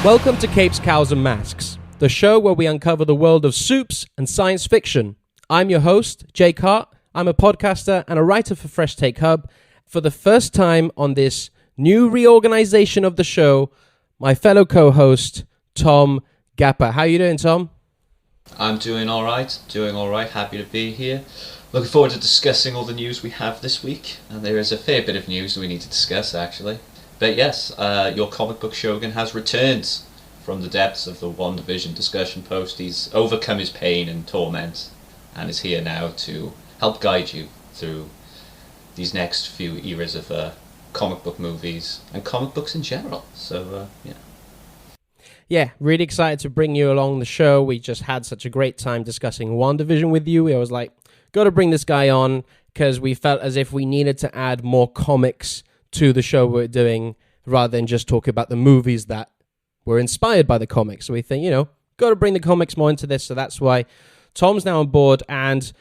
Welcome to Capes, Cows and Masks, the show where we uncover the world of soups and science fiction. I'm your host, Jake Hart. I'm a podcaster and a writer for Fresh Take Hub. For the first time on this new reorganization of the show, my fellow co-host, Tom Gapper. How you doing, Tom? I'm doing all right. Happy to be here. Looking forward to discussing all the news we have this week. And there is a fair bit of news we need to discuss, actually. But yes, your comic book Shogun has returned from the depths of the WandaVision discussion post. He's overcome his pain and torment and is here now to help guide you through these next few eras of comic book movies and comic books in general. So, yeah. Yeah, really excited to bring you along the show. We just had such a great time discussing WandaVision with you. I was like, got to bring this guy on because we felt as if we needed to add more comics to the show we're doing rather than just talk about the movies that were inspired by the comics. So we think, got to bring the comics more into this. So that's why Tom's now on board. And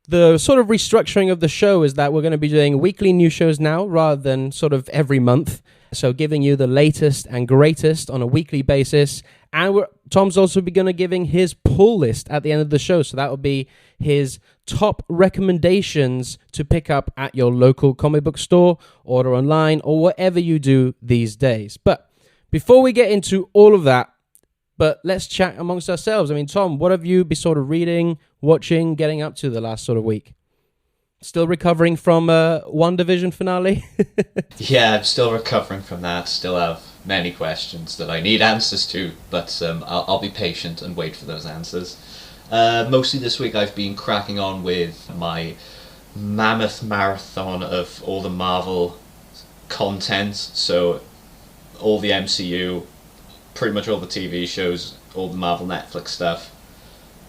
the sort of restructuring of the show is that we're going to be doing weekly new shows now rather than sort of every month. So giving you the latest and greatest on a weekly basis. And Tom's also going to giving his pull list at the end of the show. So that will be his top recommendations to pick up at your local comic book store, order online, or whatever you do these days. But before we get into all of that, let's chat amongst ourselves. I mean, Tom, what have you been sort of reading, watching, getting up to the last sort of week? Still recovering from WandaVision finale? Yeah, I'm still recovering from that. Still have many questions that I need answers to, but I'll be patient and wait for those answers. Mostly this week I've been cracking on with my mammoth marathon of all the Marvel content, so all the MCU, pretty much all the TV shows, all the Marvel Netflix stuff.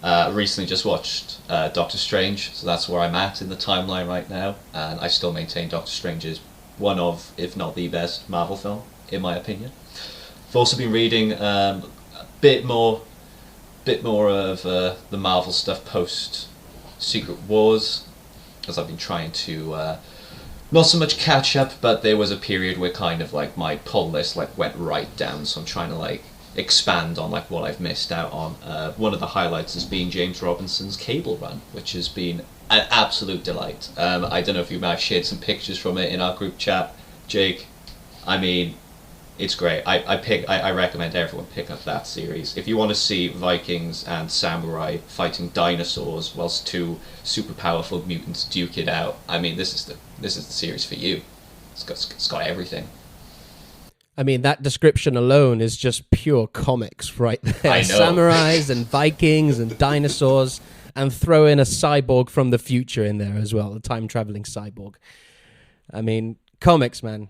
Recently just watched Doctor Strange, so that's where I'm at in the timeline right now, and I still maintain Doctor Strange is one of, if not the best, Marvel film, in my opinion. I've also been reading a bit more of the Marvel stuff post Secret Wars, as I've been trying to not so much catch up, but there was a period where kind of like my pull list like went right down, so I'm trying to like expand on like what I've missed out on. One of the highlights has been James Robinson's Cable Run, which has been an absolute delight. I don't know if you might have shared some pictures from it in our group chat, Jake. I mean, it's great. I recommend everyone pick up that series. If you want to see Vikings and samurai fighting dinosaurs whilst two super powerful mutants duke it out, I mean, this is the series for you. It's got everything. I mean, that description alone is just pure comics right there. I know. Samurais and Vikings and dinosaurs, and throw in a cyborg from the future in there as well, a time-traveling cyborg. I mean, comics, man.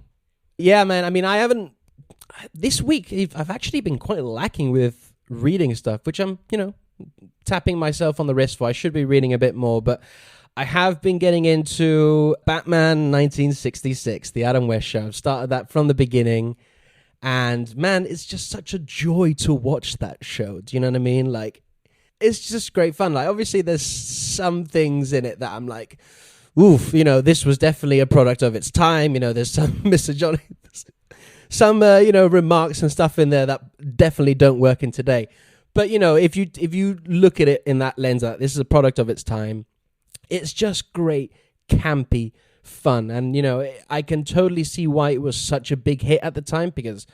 Yeah, man, I mean, this week, I've actually been quite lacking with reading stuff, which I'm, tapping myself on the wrist for. I should be reading a bit more, but I have been getting into Batman 1966, the Adam West show. I've started that from the beginning. And man, it's just such a joy to watch that show. Do you know what I mean? Like, it's just great fun. Like, obviously, there's some things in it that I'm like, oof, this was definitely a product of its time. There's some misogyny, some remarks and stuff in there that definitely don't work in today. But if you look at it in that lens, like this is a product of its time. It's just great, campy fun. And, I can totally see why it was such a big hit at the time, because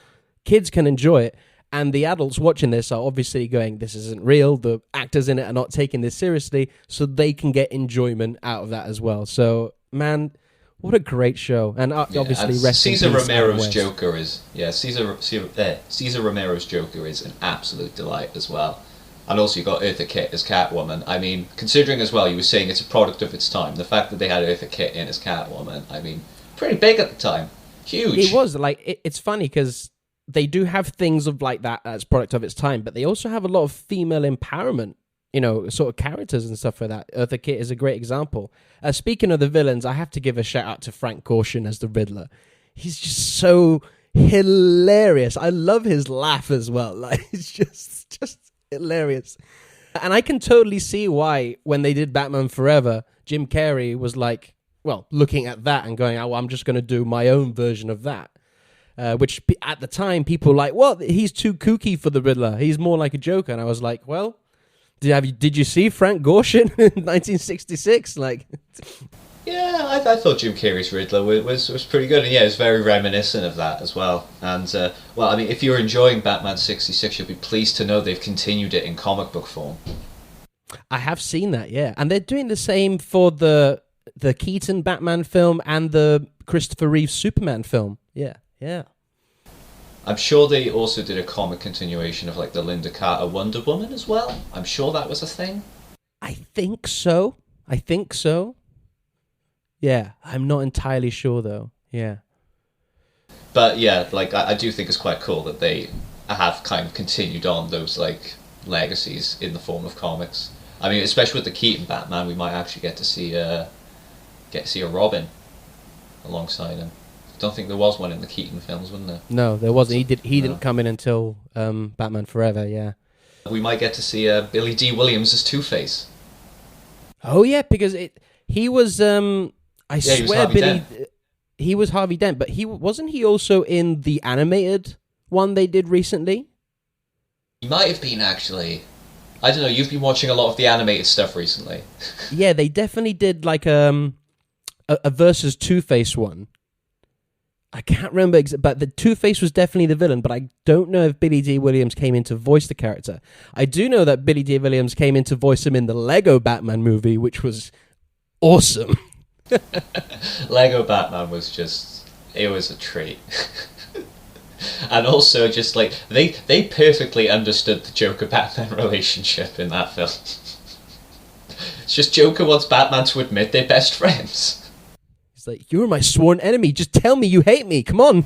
kids can enjoy it. And the adults watching this are obviously going, this isn't real. The actors in it are not taking this seriously, so they can get enjoyment out of that as well. So, man, what a great show. And obviously, and rest in peace, Cesar Romero's West. Joker is, Cesar Romero's Joker is an absolute delight as well. And also you got Eartha Kitt as Catwoman. I mean, considering as well, you were saying it's a product of its time. The fact that they had Eartha Kitt in as Catwoman, I mean, pretty big at the time. Huge. It was. Like, it's funny because they do have things of like that as product of its time, but they also have a lot of female empowerment, sort of characters and stuff like that. Eartha Kitt is a great example. Speaking of the villains, I have to give a shout out to Frank Gorshin as the Riddler. He's just so hilarious. I love his laugh as well. Like, it's just hilarious. And I can totally see why when they did Batman Forever, Jim Carrey was like, well, looking at that and going, oh, well, I'm just going to do my own version of that. which at the time people were like, well, he's too kooky for the Riddler. He's more like a Joker. And I was like, well, did you see Frank Gorshin in 1966? Like, yeah, I thought Jim Carrey's Riddler was pretty good, and yeah, it's very reminiscent of that as well. And well, I mean, if you're enjoying Batman 66, you'll be pleased to know they've continued it in comic book form. I have seen that, yeah, and they're doing the same for the Keaton Batman film and the Christopher Reeve Superman film. Yeah. I'm sure they also did a comic continuation of like the Linda Carter Wonder Woman as well. I'm sure that was a thing. I think so. Yeah, I'm not entirely sure though. Yeah. But yeah, like I do think it's quite cool that they have kind of continued on those like legacies in the form of comics. I mean, especially with the Keaton Batman, we might actually get to see a Robin alongside him. I don't think there was one in the Keaton films, wasn't there? No, there wasn't. He didn't come in until Batman Forever. Yeah. We might get to see Billy D. Williams as Two-Face. Oh yeah, because he was. I swear, Billy. He was Harvey Dent, but wasn't he also in the animated one they did recently? He might have been, actually. I don't know. You've been watching a lot of the animated stuff recently. Yeah, they definitely did like a versus Two-Face one. I can't remember, but the Two-Face was definitely the villain, but I don't know if Billy D. Williams came in to voice the character. I do know that Billy D. Williams came in to voice him in the Lego Batman movie, which was awesome. Lego Batman was it was a treat. And also just like, they perfectly understood the Joker-Batman relationship in that film. It's just Joker wants Batman to admit they're best friends. He's like, you're my sworn enemy. Just tell me you hate me. Come on.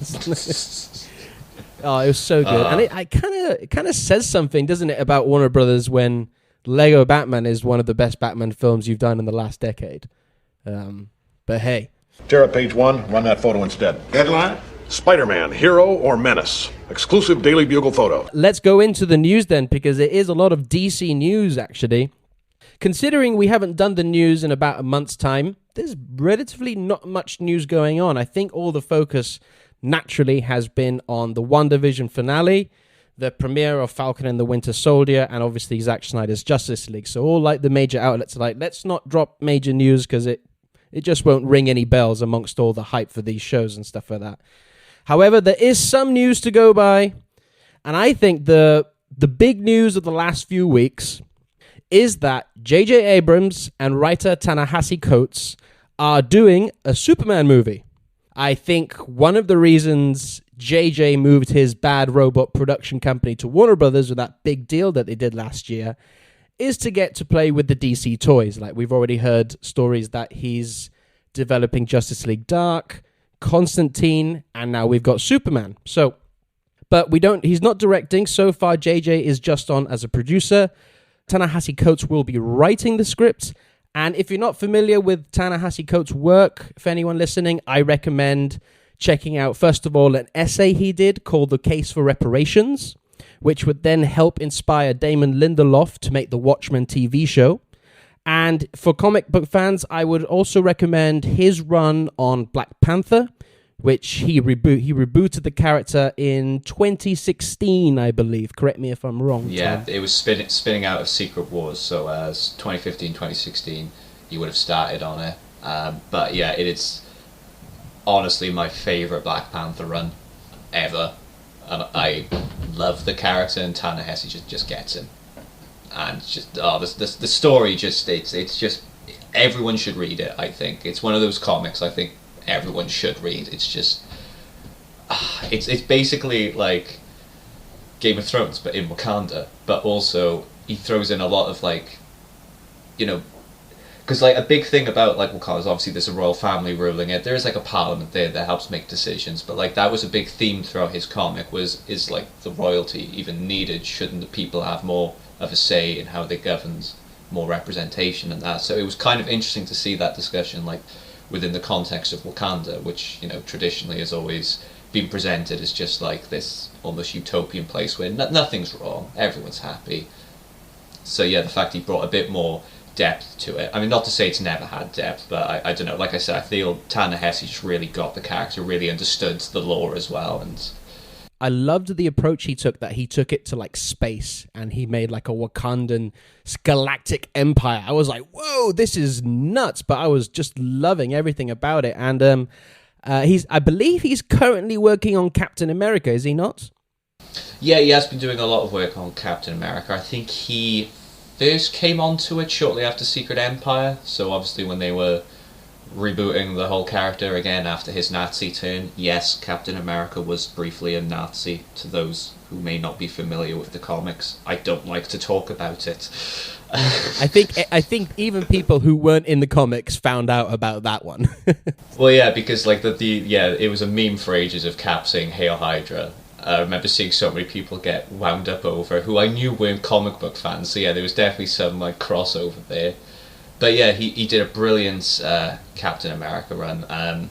Oh, it was so good. And it kind of says something, doesn't it, about Warner Brothers when Lego Batman is one of the best Batman films you've done in the last decade. But hey. Tear up page 1. Run that photo instead. Headline? Spider-Man, hero or menace? Exclusive Daily Bugle photo. Let's go into the news then, because it is a lot of DC news, actually. Considering we haven't done the news in about a month's time, there's relatively not much news going on. I think all the focus naturally has been on the WandaVision finale, the premiere of Falcon and the Winter Soldier, and obviously Zack Snyder's Justice League. So all like the major outlets are like, let's not drop major news because it just won't ring any bells amongst all the hype for these shows and stuff like that. However, there is some news to go by, and I think the big news of the last few weeks is that J.J. Abrams and writer Ta-Nehisi Coates are doing a Superman movie. I think one of the reasons J.J. moved his Bad Robot production company to Warner Brothers with that big deal that they did last year is to get to play with the DC toys. Like, we've already heard stories that he's developing Justice League Dark, Constantine, and now we've got Superman. So, but he's not directing. So far, JJ is just on as a producer. Ta-Nehisi Coates will be writing the script. And if you're not familiar with Ta-Nehisi Coates' work, for anyone listening, I recommend checking out, first of all, an essay he did called The Case for Reparations, which would then help inspire Damon Lindelof to make the Watchmen TV show. And for comic book fans, I would also recommend his run on Black Panther, which he rebooted the character in 2016, I believe. Correct me if I'm wrong. Yeah, Tom. it was spinning out of Secret Wars, so as 2015, 2016, he would have started on it. But yeah, it is honestly my favourite Black Panther run ever. And I love the character, and Ta-Nehisi just gets him. And just the story it's just everyone should read it. I think it's one of those comics I think everyone should read. It's just it's basically like Game of Thrones but in Wakanda, but also he throws in a lot of like, you know, because like a big thing about like Wakanda is obviously there's a royal family ruling it. There is like a parliament there that helps make decisions, but like that was a big theme throughout his comic is like the royalty even needed? Shouldn't the people have more of a say in how they governed, more representation and that? So it was kind of interesting to see that discussion like within the context of Wakanda, which, you know, traditionally has always been presented as just like this almost utopian place where nothing's wrong, everyone's happy. So yeah, the fact he brought a bit more depth to it. I mean, not to say it's never had depth, but I don't know. Like I said, I feel Ta-Nehisi just really got the character, really understood the lore as well, and I loved the approach he took, that he took it to like space and he made like a Wakandan galactic empire. I was like, whoa, this is nuts, but I was just loving everything about it. And I believe he's currently working on Captain America, is he not? Yeah, he has been doing a lot of work on Captain America. I think he first came onto it shortly after Secret Empire, so obviously when they were rebooting the whole character again after his Nazi turn, yes, Captain America was briefly a Nazi, to those who may not be familiar with the comics. I don't like to talk about it. I think even people who weren't in the comics found out about that one. Well, yeah, because like it was a meme for ages of Cap saying "Hail Hydra." I remember seeing so many people get wound up over, who I knew weren't comic book fans. So yeah, there was definitely some like crossover there. But yeah, he did a brilliant Captain America run,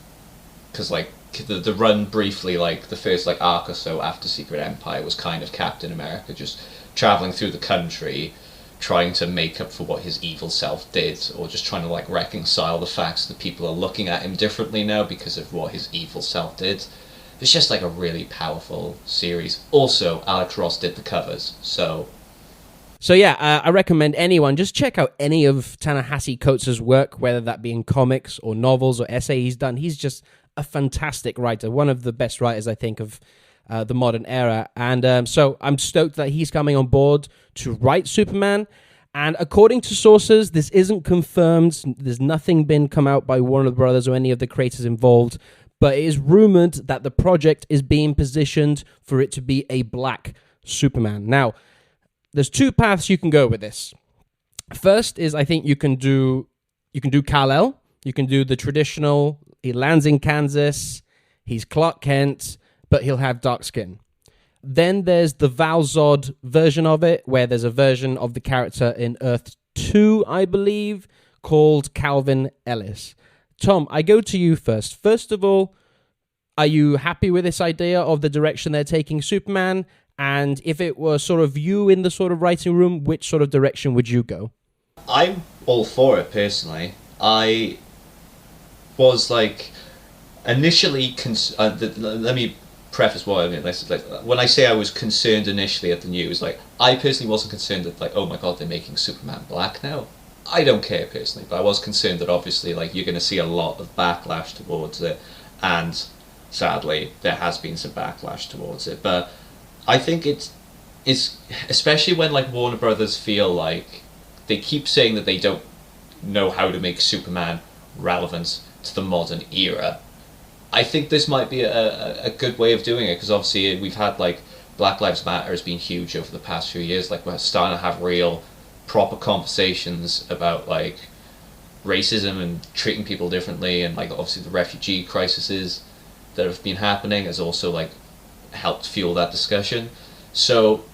because like the run briefly, like the first like arc or so after Secret Empire was kind of Captain America just traveling through the country, trying to make up for what his evil self did, or just trying to like reconcile the facts that people are looking at him differently now because of what his evil self did. It's just like a really powerful series. Also, Alex Ross did the covers, so yeah, I recommend anyone just check out any of Ta-Nehisi Coates' work, whether that be in comics or novels or essay he's done. He's just a fantastic writer, one of the best writers, I think, of the modern era. And so I'm stoked that he's coming on board to write Superman. And according to sources, this isn't confirmed. There's nothing been come out by Warner Brothers or any of the creators involved. But it is rumored that the project is being positioned for it to be a black Superman. Now, there's two paths you can go with this. First is, I think you can do Kal-El. You can do the traditional, he lands in Kansas, he's Clark Kent, but he'll have dark skin. Then there's the Val Zod version of it, where there's a version of the character in Earth 2, I believe, called Calvin Ellis. Tom, I go to you first. First of all, are you happy with this idea of the direction they're taking Superman? And if it were sort of you in the sort of writing room, which sort of direction would you go? I'm all for it, personally. I was like initially let me preface what I mean. Like, when I say I was concerned initially at the news, like I personally wasn't concerned that like, oh my god, they're making Superman black now. I don't care personally, but I was concerned that obviously like you're going to see a lot of backlash towards it, and sadly there has been some backlash towards it. But I think it's especially when like Warner Brothers feel like they keep saying that they don't know how to make Superman relevant to the modern era. I think this might be a good way of doing it, because obviously we've had like Black Lives Matter has been huge over the past few years. Like we're starting to have real proper conversations about like racism and treating people differently, and like obviously the refugee crises that have been happening has also like helped fuel that discussion. So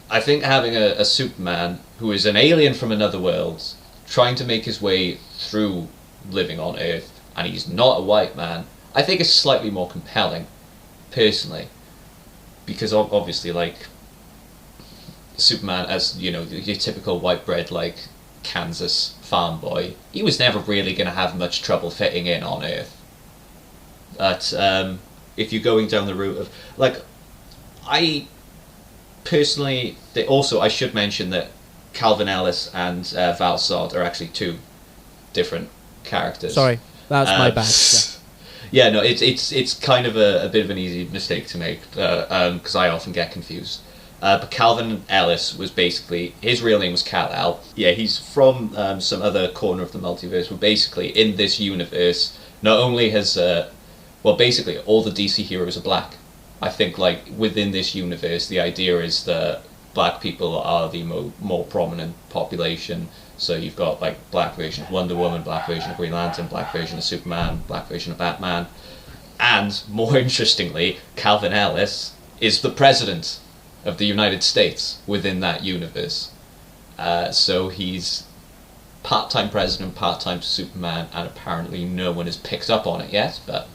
I think having a Superman who is an alien from another world trying to make his way through living on Earth, and he's not a white man, I think is slightly more compelling personally, because obviously like Superman, as you know, your typical white bread like Kansas farm boy, he was never really going to have much trouble fitting in on Earth. But if you're going down the route of like, I personally, I should mention that Calvin Ellis and Val Zod are actually two different characters. Sorry, that's my bad. Yeah, no, it's kind of a bit of an easy mistake to make, because I often get confused. But Calvin Ellis was basically, his real name was Kal-El. Yeah, he's from some other corner of the multiverse, but basically in this universe, not only has, basically all the DC heroes are black. I think like within this universe, the idea is that black people are the more prominent population. So you've got like black version of Wonder Woman, black version of Green Lantern, black version of Superman, black version of Batman. And more interestingly, Calvin Ellis is the president of the United States within that universe. So he's part-time president, part-time Superman, and apparently no one has picked up on it yet, but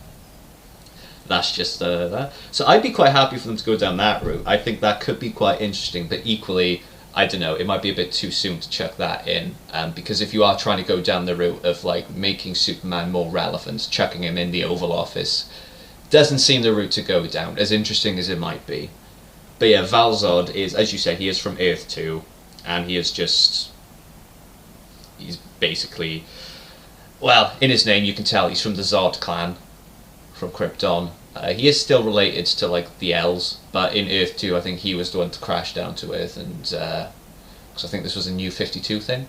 that's just that. So I'd be quite happy for them to go down that route. I think that could be quite interesting, but equally, I don't know, it might be a bit too soon to chuck that in, because if you are trying to go down the route of like making Superman more relevant, chucking him in the Oval Office doesn't seem the route to go down, as interesting as it might be. But yeah, Val-Zod is, as you said, he is from Earth 2, and he's basically, well, in his name you can tell he's from the Zod clan from Krypton. He is still related to like the L's, but in Earth 2 I think he was the one to crash down to Earth, and because I think this was a New 52 thing.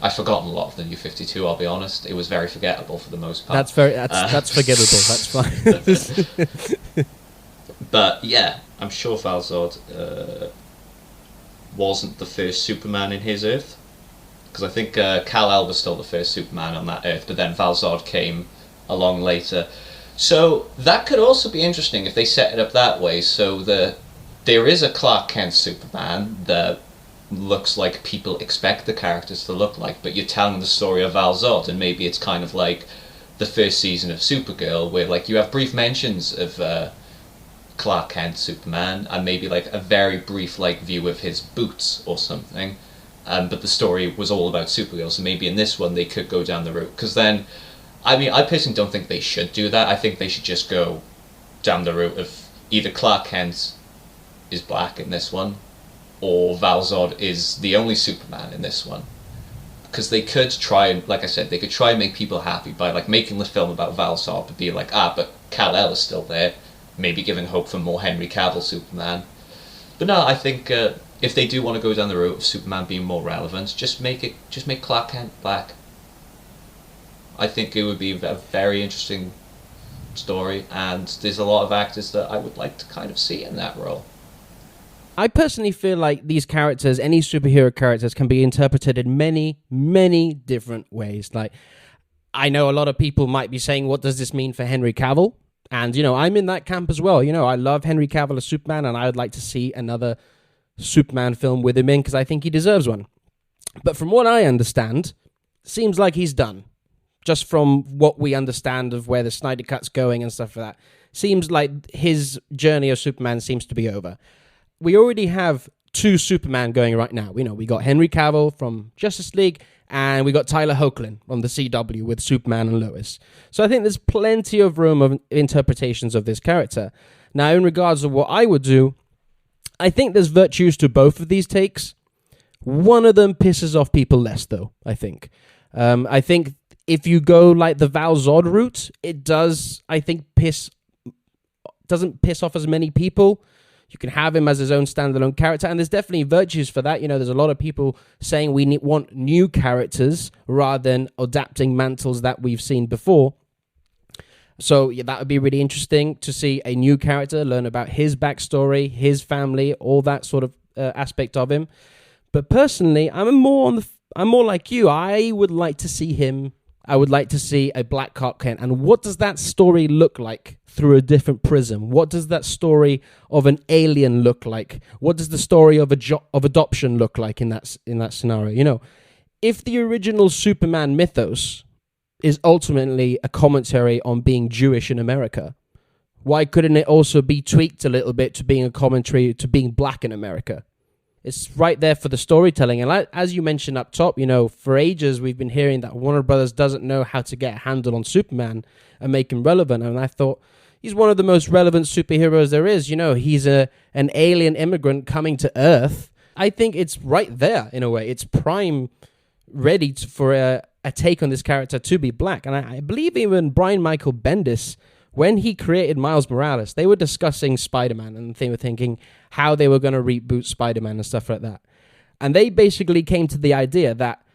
I've forgotten a lot of the New 52, I'll be honest. It was very forgettable for the most part. That's forgettable, that's fine. But yeah, I'm sure Val-Zod wasn't the first Superman in his Earth, because I think Kal-El was still the first Superman on that Earth, but then Val-Zod came along later. So that could also be interesting if they set it up that way. So there is a Clark Kent Superman that looks like people expect the characters to look like, but you're telling the story of Val-Zod, and maybe it's kind of like the first season of Supergirl, where like you have brief mentions of Clark Kent Superman, and maybe like a very brief like view of his boots or something, but the story was all about Supergirl. So maybe in this one they could go down the route, because then, I mean, I personally don't think they should do that. I think they should just go down the route of either Clark Kent is black in this one, or Val-Zod is the only Superman in this one. Because they could try, like I said, they could try and make people happy by like making the film about Val-Zod, but be like, but Kal-El is still there, maybe giving hope for more Henry Cavill Superman. But no, I think if they do want to go down the route of Superman being more relevant, just make Clark Kent black. I think it would be a very interesting story, and there's a lot of actors that I would like to kind of see in that role. I personally feel like these characters, any superhero characters, can be interpreted in many, many different ways. Like, I know a lot of people might be saying, what does this mean for Henry Cavill? And, I'm in that camp as well. I love Henry Cavill as Superman, and I would like to see another Superman film with him in, because I think he deserves one. But from what I understand, seems like he's done. Just from what we understand of where the Snyder Cut's going and stuff like that, seems like his journey of Superman seems to be over. We already have two Superman going right now. We got Henry Cavill from Justice League, and we got Tyler Hoechlin from the CW with Superman and Lois. So I think there's plenty of room of interpretations of this character. Now, in regards to what I would do, I think there's virtues to both of these takes. One of them pisses off people less, though, I think. I think if you go like the Val-Zod route, it does, I think, doesn't piss off as many people. You can have him as his own standalone character, and there's definitely virtues for that. There's a lot of people saying we want new characters rather than adapting mantles that we've seen before. So yeah, that would be really interesting to see a new character, learn about his backstory, his family, all that sort of aspect of him. But personally, I'm more like you. I would like to see a black Clark Kent. And what does that story look like through a different prism? What does that story of an alien look like? What does the story of adoption look like in that scenario? If the original Superman mythos is ultimately a commentary on being Jewish in America, why couldn't it also be tweaked a little bit to being a commentary to being black in America? It's right there for the storytelling. And as you mentioned up top, for ages we've been hearing that Warner Brothers doesn't know how to get a handle on Superman and make him relevant. And I thought, he's one of the most relevant superheroes there is. He's an alien immigrant coming to Earth. I think it's right there, in a way. It's prime ready for a take on this character to be black. And I believe even Brian Michael Bendis, when he created Miles Morales, they were discussing Spider-Man, and they were thinking how they were going to reboot Spider-Man and stuff like that. And they basically came to the idea that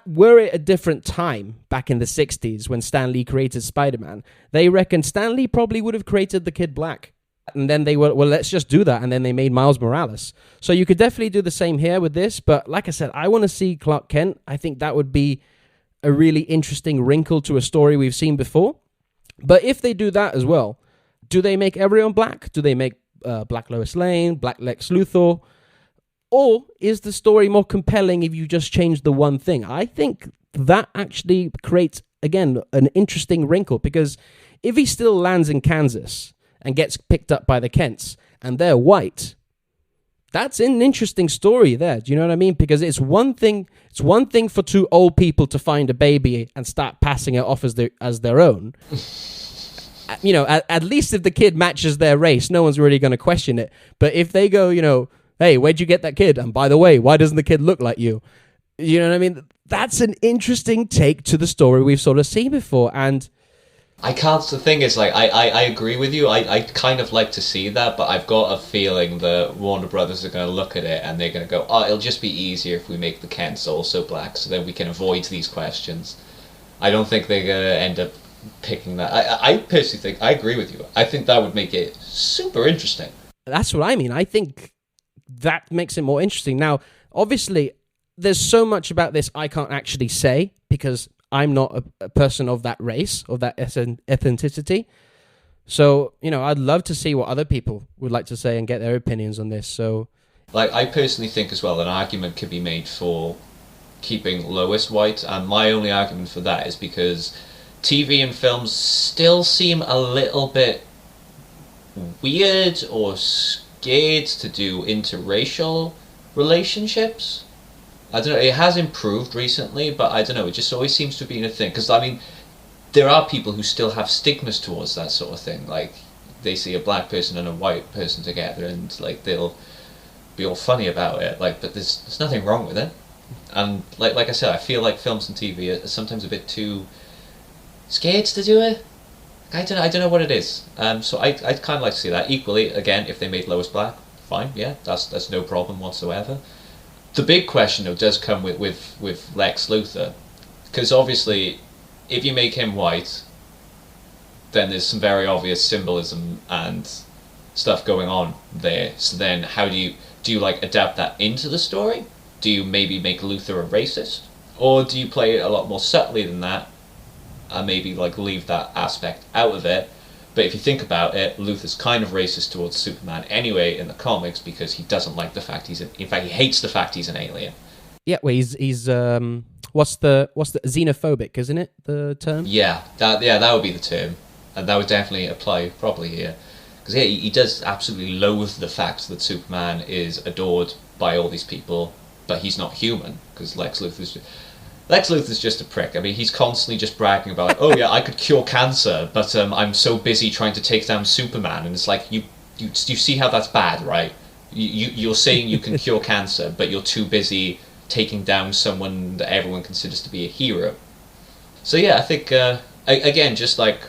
were it a different time back in the 60s when Stan Lee created Spider-Man, they reckon Stan Lee probably would have created the Kid Black. And then they were, well, let's just do that. And then they made Miles Morales. So you could definitely do the same here with this. But like I said, I want to see Clark Kent. I think that would be a really interesting wrinkle to a story we've seen before. But if they do that as well, do they make everyone black? Do they make Black Lois Lane, Black Lex Luthor? Or is the story more compelling if you just change the one thing? I think that actually creates, again, an interesting wrinkle, because if he still lands in Kansas and gets picked up by the Kents and they're white, That's an interesting story there. Do you know what I mean? Because it's one thing for two old people to find a baby and start passing it off as their own. You know, at least if the kid matches their race, no one's really going to question it. But if they go, you know, hey, where'd you get that kid? And by the way, why doesn't the kid look like you? You know what I mean? That's an interesting take to the story we've sort of seen before. And the thing is, like, I agree with you. I kind of like to see that, but I've got a feeling that Warner Brothers are going to look at it and they're going to go, oh, it'll just be easier if we make the Kents also black so then we can avoid these questions. I don't think they're going to end up picking that. I personally think, I agree with you. I think that would make it super interesting. That's what I mean. I think that makes it more interesting. Now, obviously, there's so much about this I can't actually say because I'm not a person of that race, of that ethnicity. So, you know, I'd love to see what other people would like to say and get their opinions on this. So, like, I personally think as well an argument could be made for keeping Lois white, and my only argument for that is because TV and films still seem a little bit weird or scared to do interracial relationships. I don't know, it has improved recently, but I don't know, it just always seems to have been a thing. Because, I mean, there are people who still have stigmas towards that sort of thing. Like, they see a black person and a white person together and, like, they'll be all funny about it. Like, but there's nothing wrong with it. And, like I said, I feel like films and TV are sometimes a bit too scared to do it. I don't know what it is. So I'd kind of like to see that. Equally, again, if they made Lois black, fine, yeah, that's no problem whatsoever. The big question, though, does come with Lex Luthor. Because obviously, if you make him white, then there's some very obvious symbolism and stuff going on there. So then how do you like adapt that into the story? Do you maybe make Luthor a racist? Or do you play it a lot more subtly than that and maybe like leave that aspect out of it? But if you think about it, Luthor's kind of racist towards Superman anyway in the comics because he doesn't like the fact in fact, he hates the fact he's an alien. Yeah, well, he's what's the xenophobic, isn't it, the term? Yeah, that would be the term, and that would definitely apply probably here, because yeah, he does absolutely loathe the fact that Superman is adored by all these people, but he's not human because Lex Luthor's just a prick. I mean, he's constantly just bragging about, oh yeah, I could cure cancer, but I'm so busy trying to take down Superman, and it's like you see how that's bad, right? You're saying you can cure cancer, but you're too busy taking down someone that everyone considers to be a hero. So yeah, I think again, just like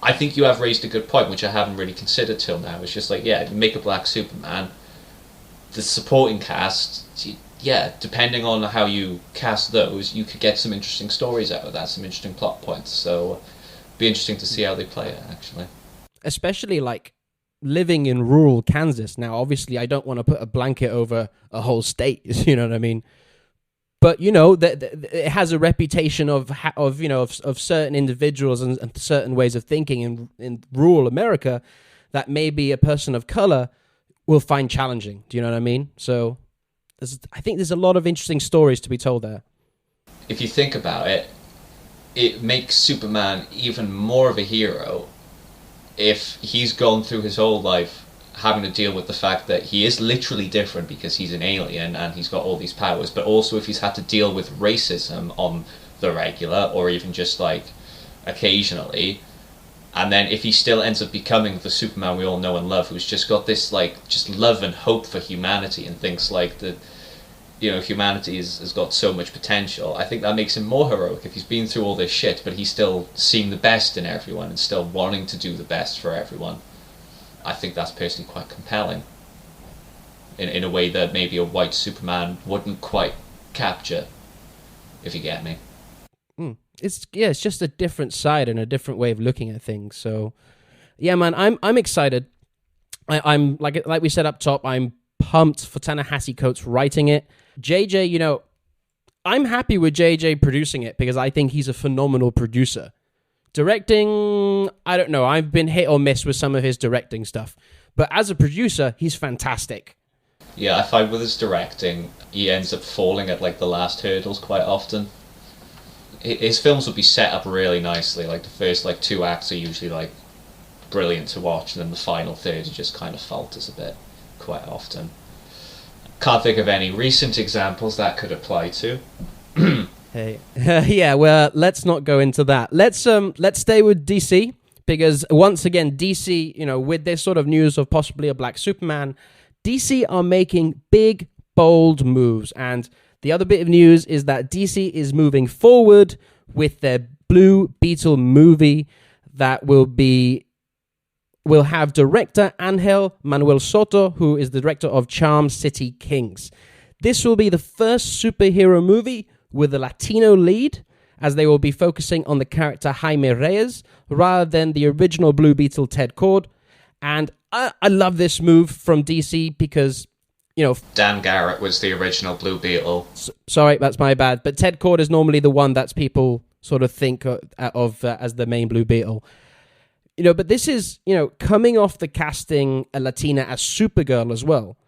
I think you have raised a good point, which I haven't really considered till now. It's just like, yeah, you make a black Superman, the supporting cast. Yeah, depending on how you cast those, you could get some interesting stories out of that, some interesting plot points. So, be interesting to see how they play it, actually. Especially, like, living in rural Kansas. Now, obviously, I don't want to put a blanket over a whole state, you know what I mean? But, you know, it has a reputation of certain individuals and certain ways of thinking in rural America that maybe a person of color will find challenging. Do you know what I mean? So I think there's a lot of interesting stories to be told there. If you think about it, it makes Superman even more of a hero if he's gone through his whole life having to deal with the fact that he is literally different because he's an alien and he's got all these powers, but also if he's had to deal with racism on the regular or even just like occasionally, and then if he still ends up becoming the Superman we all know and love, who's just got this like just love and hope for humanity and thinks like that, you know, humanity has got so much potential. I think that makes him more heroic if he's been through all this shit, but he's still seeing the best in everyone and still wanting to do the best for everyone. I think that's personally quite compelling in a way that maybe a white Superman wouldn't quite capture, if you get me. It's just a different side and a different way of looking at things. So, yeah, man, I'm excited. I'm like we said up top, I'm pumped for Ta-Nehisi Coates writing it. JJ, you know, I'm happy with JJ producing it because I think he's a phenomenal producer. Directing, I don't know. I've been hit or miss with some of his directing stuff. But as a producer, he's fantastic. Yeah, I find with his directing, he ends up falling at like the last hurdles quite often. His films would be set up really nicely. Like the first like 2 acts are usually like brilliant to watch, and then the final third just kind of falters a bit quite often. Can't think of any recent examples that could apply to. Hey, yeah. Well, let's not go into that. Let's stay with DC, because once again, DC, with this sort of news of possibly a Black Superman, DC are making big, bold moves. And the other bit of news is that DC is moving forward with their Blue Beetle movie that will have director Angel Manuel Soto, who is the director of Charm City Kings. This will be the first superhero movie with a Latino lead, as they will be focusing on the character Jaime Reyes rather than the original Blue Beetle Ted Kord. And I love this move from DC because, Dan Garrett was the original Blue Beetle. Sorry, that's my bad. But Ted Kord is normally the one that people sort of think of as the main Blue Beetle. But this is, coming off the casting a Latina as Supergirl as well.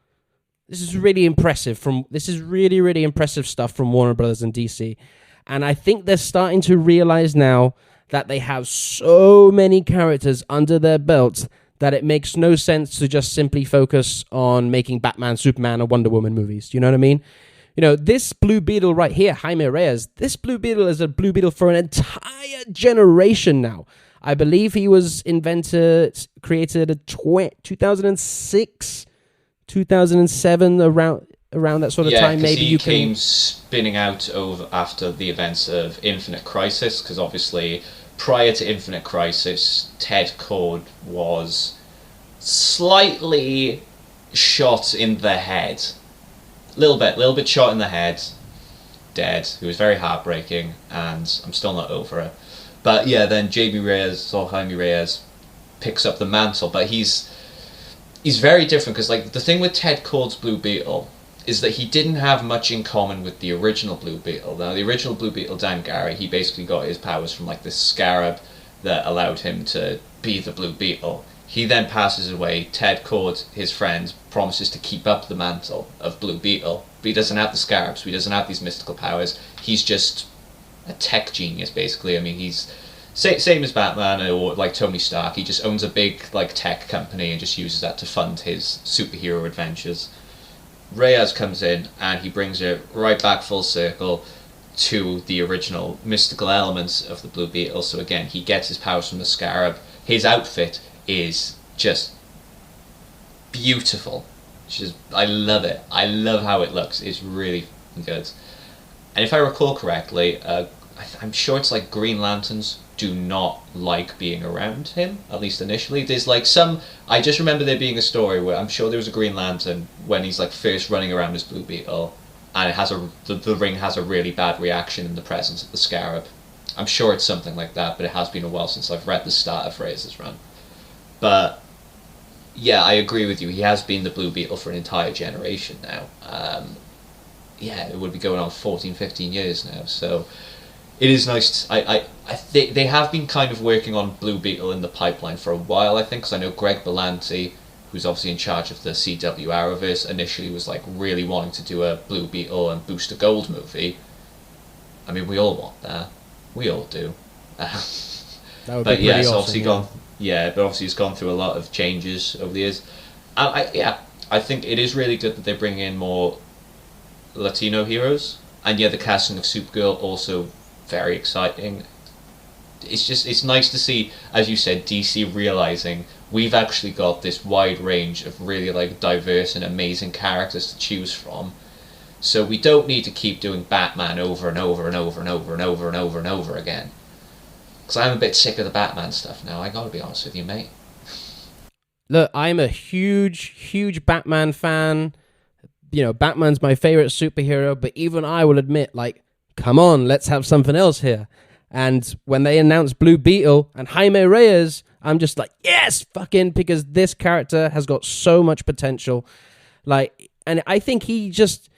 This is really impressive. This is really, really impressive stuff from Warner Brothers and DC. And I think they're starting to realize now that they have so many characters under their belts that it makes no sense to just simply focus on making Batman, Superman, or Wonder Woman movies. You know what I mean? This Blue Beetle right here, Jaime Reyes, this Blue Beetle is a Blue Beetle for an entire generation now. I believe he was created in 2006, 2007, around that sort of time. Maybe he came spinning out after the events of Infinite Crisis, because obviously prior to Infinite Crisis, Ted Kord was slightly shot in the head. Little bit shot in the head, dead. It was very heartbreaking, and I'm still not over it. But yeah, then Jaime Reyes picks up the mantle, but he's very different, because the thing with Ted Kord's Blue Beetle is that he didn't have much in common with the original Blue Beetle. Now, the original Blue Beetle, Dan Garrett, he basically got his powers from this scarab that allowed him to be the Blue Beetle. He then passes away. Ted Kord, his friend, promises to keep up the mantle of Blue Beetle, but he doesn't have the scarab, so he doesn't have these mystical powers. He's just a tech genius, basically. I mean, he's same as Batman or Tony Stark. He just owns a big tech company and just uses that to fund his superhero adventures. Reyes comes in and he brings it right back full circle to the original mystical elements of the Blue Beetle. So again, he gets his powers from the scarab. His outfit is just beautiful. I love it. I love how it looks. It's really good. And if I recall correctly, I'm sure it's Green Lanterns do not like being around him, at least initially. There's I just remember there being a story where I'm sure there was a Green Lantern when he's first running around as Blue Beetle, and it has the ring has a really bad reaction in the presence of the scarab. I'm sure it's something like that, but it has been a while since I've read the start of Reyes' run. But yeah, I agree with you. He has been the Blue Beetle for an entire generation now. It would be going on 14, 15 years now, so it is nice. I think they have been kind of working on Blue Beetle in the pipeline for a while, I think, because I know Greg Berlanti, who's obviously in charge of the CW Arrowverse, initially was really wanting to do a Blue Beetle and Booster Gold movie. I mean, we all want that. We all do. That would but be yeah, it's awesome, obviously gone. Yeah, but obviously it's gone through a lot of changes over the years. And I think it is really good that they bring in more Latino heroes. And yeah, the casting of Supergirl also very exciting. It's nice to see, as you said, DC realizing we've actually got this wide range of really diverse and amazing characters to choose from. So we don't need to keep doing Batman over and over and over and over and over and over and over again. Because I'm a bit sick of the Batman stuff now, I gotta be honest with you, mate. Look, I'm a huge Batman fan. Batman's my favorite superhero, but even I will admit, come on, let's have something else here. And when they announced Blue Beetle and Jaime Reyes, I'm just yes, fucking, because this character has got so much potential. And I think he just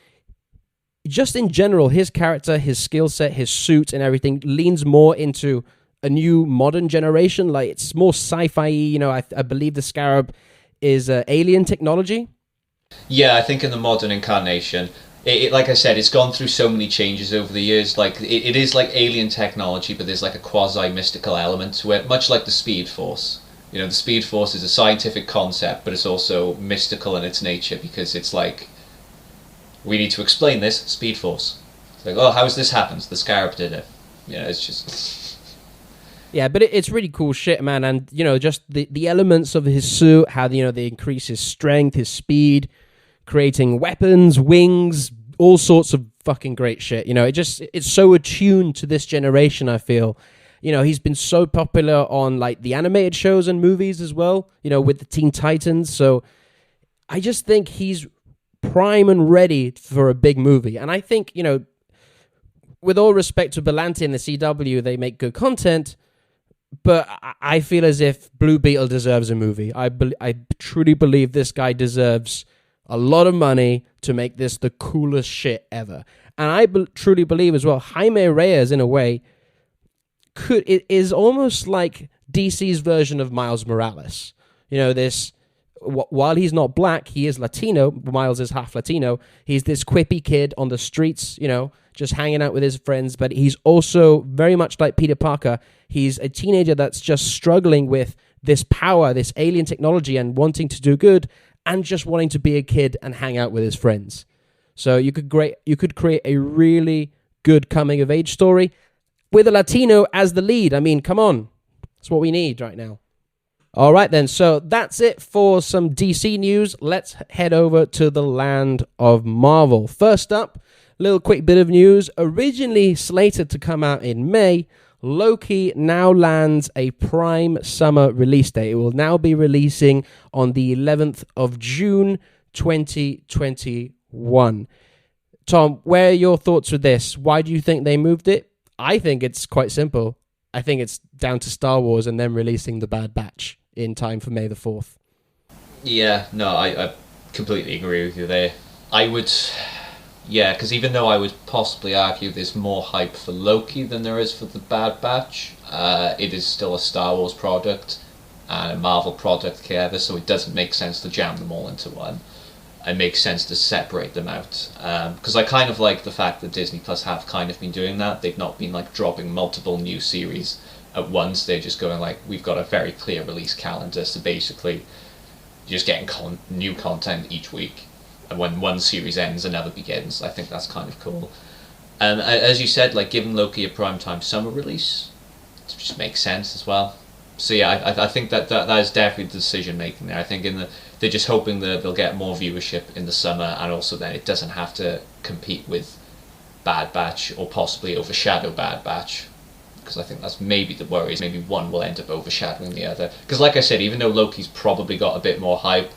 in general, his character, his skill set, his suit and everything leans more into a new modern generation. It's more sci-fi. I believe the Scarab is alien technology. Yeah, I think in the modern incarnation, it like I said, it's gone through so many changes over the years. It is alien technology, but there's a quasi-mystical element to it, much like the Speed Force. The Speed Force is a scientific concept, but it's also mystical in its nature, because it's we need to explain this, Speed Force. It's like, oh, how has this happened? The Scarab did it. It's just... Yeah, but it's really cool shit, man. And, just the elements of his suit, how, they increase his strength, his speed, creating weapons, wings, all sorts of fucking great shit. It's so attuned to this generation, I feel. He's been so popular on, like, the animated shows and movies as well, with the Teen Titans. So I just think he's prime and ready for a big movie. And I think, with all respect to Berlanti and the CW, they make good content, but I feel as if Blue Beetle deserves a movie. I truly believe this guy deserves a lot of money to make this the coolest shit ever. And I truly believe as well, Jaime Reyes, in a way, it is almost like DC's version of Miles Morales. While he's not black, he is Latino. Miles is half Latino. He's this quippy kid on the streets, just hanging out with his friends. But he's also very much like Peter Parker. He's a teenager that's just struggling with this power, this alien technology, and wanting to do good, and just wanting to be a kid and hang out with his friends. So you could create a really good coming of age story with a Latino as the lead. I mean, come on. That's what we need right now. All right, then. So that's it for some DC news. Let's head over to the land of Marvel. First up, a little quick bit of news. Originally slated to come out in May, Loki now lands a prime summer release date. It will now be releasing on the 11th of June, 2021. Tom, where are your thoughts with this? Why do you think they moved it? I think it's quite simple. I think it's down to Star Wars and them releasing The Bad Batch in time for May the 4th. Yeah, no, I completely agree with you there. Because even though I would possibly argue there's more hype for Loki than there is for The Bad Batch, it is still a Star Wars product and a Marvel product together, so it doesn't make sense to jam them all into one. It makes sense to separate them out. Because I kind of like the fact that Disney Plus have kind of been doing that. They've not been like dropping multiple new series at once. They're just going like, we've got a very clear release calendar, so basically you're just getting new content each week. And when one series ends, another begins. I think that's kind of cool. And as you said, like giving Loki a primetime summer release, it just makes sense as well. So yeah, I think that is definitely the decision making there. I think they're just hoping that they'll get more viewership in the summer, and also then it doesn't have to compete with Bad Batch or possibly overshadow Bad Batch. Because I think that's maybe the worry, is maybe one will end up overshadowing the other. Because like I said, even though Loki's probably got a bit more hype,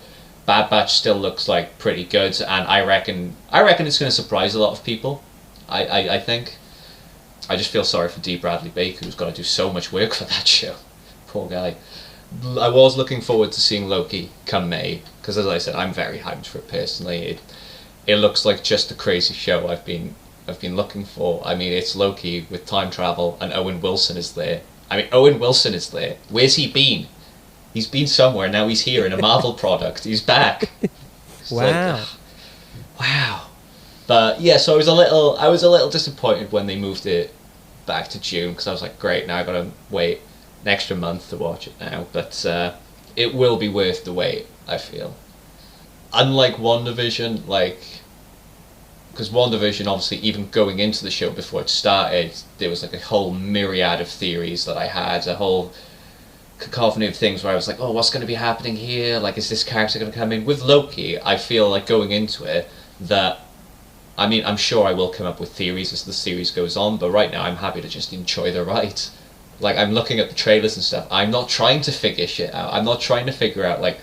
Bad Batch still looks like pretty good, and I reckon it's going to surprise a lot of people. I think. I just feel sorry for D. Bradley Baker, who's got to do so much work for that show. Poor guy. I was looking forward to seeing Loki come May, because as I said, I'm very hyped for it personally. It looks like just the crazy show I've been looking for. I mean, it's Loki with time travel, and Owen Wilson is there. Where's he been? He's been somewhere, now he's here in a Marvel product. He's back. Wow. Wow. But yeah, so I was a little disappointed when they moved it back to June, because I was like, great, now I've got to wait an extra month to watch it now. But it will be worth the wait, I feel. Unlike WandaVision, because WandaVision, obviously, even going into the show before it started, there was like a whole myriad of theories that I had, a whole cacophony of things where I was like, oh, what's going to be happening here? Like, is this character going to come in? With Loki, I feel like going into it that, I mean, I'm sure I will come up with theories as the series goes on, but right now I'm happy to just enjoy the ride. Like, I'm looking at the trailers and stuff. I'm not trying to figure shit out. I'm not trying to figure out, like,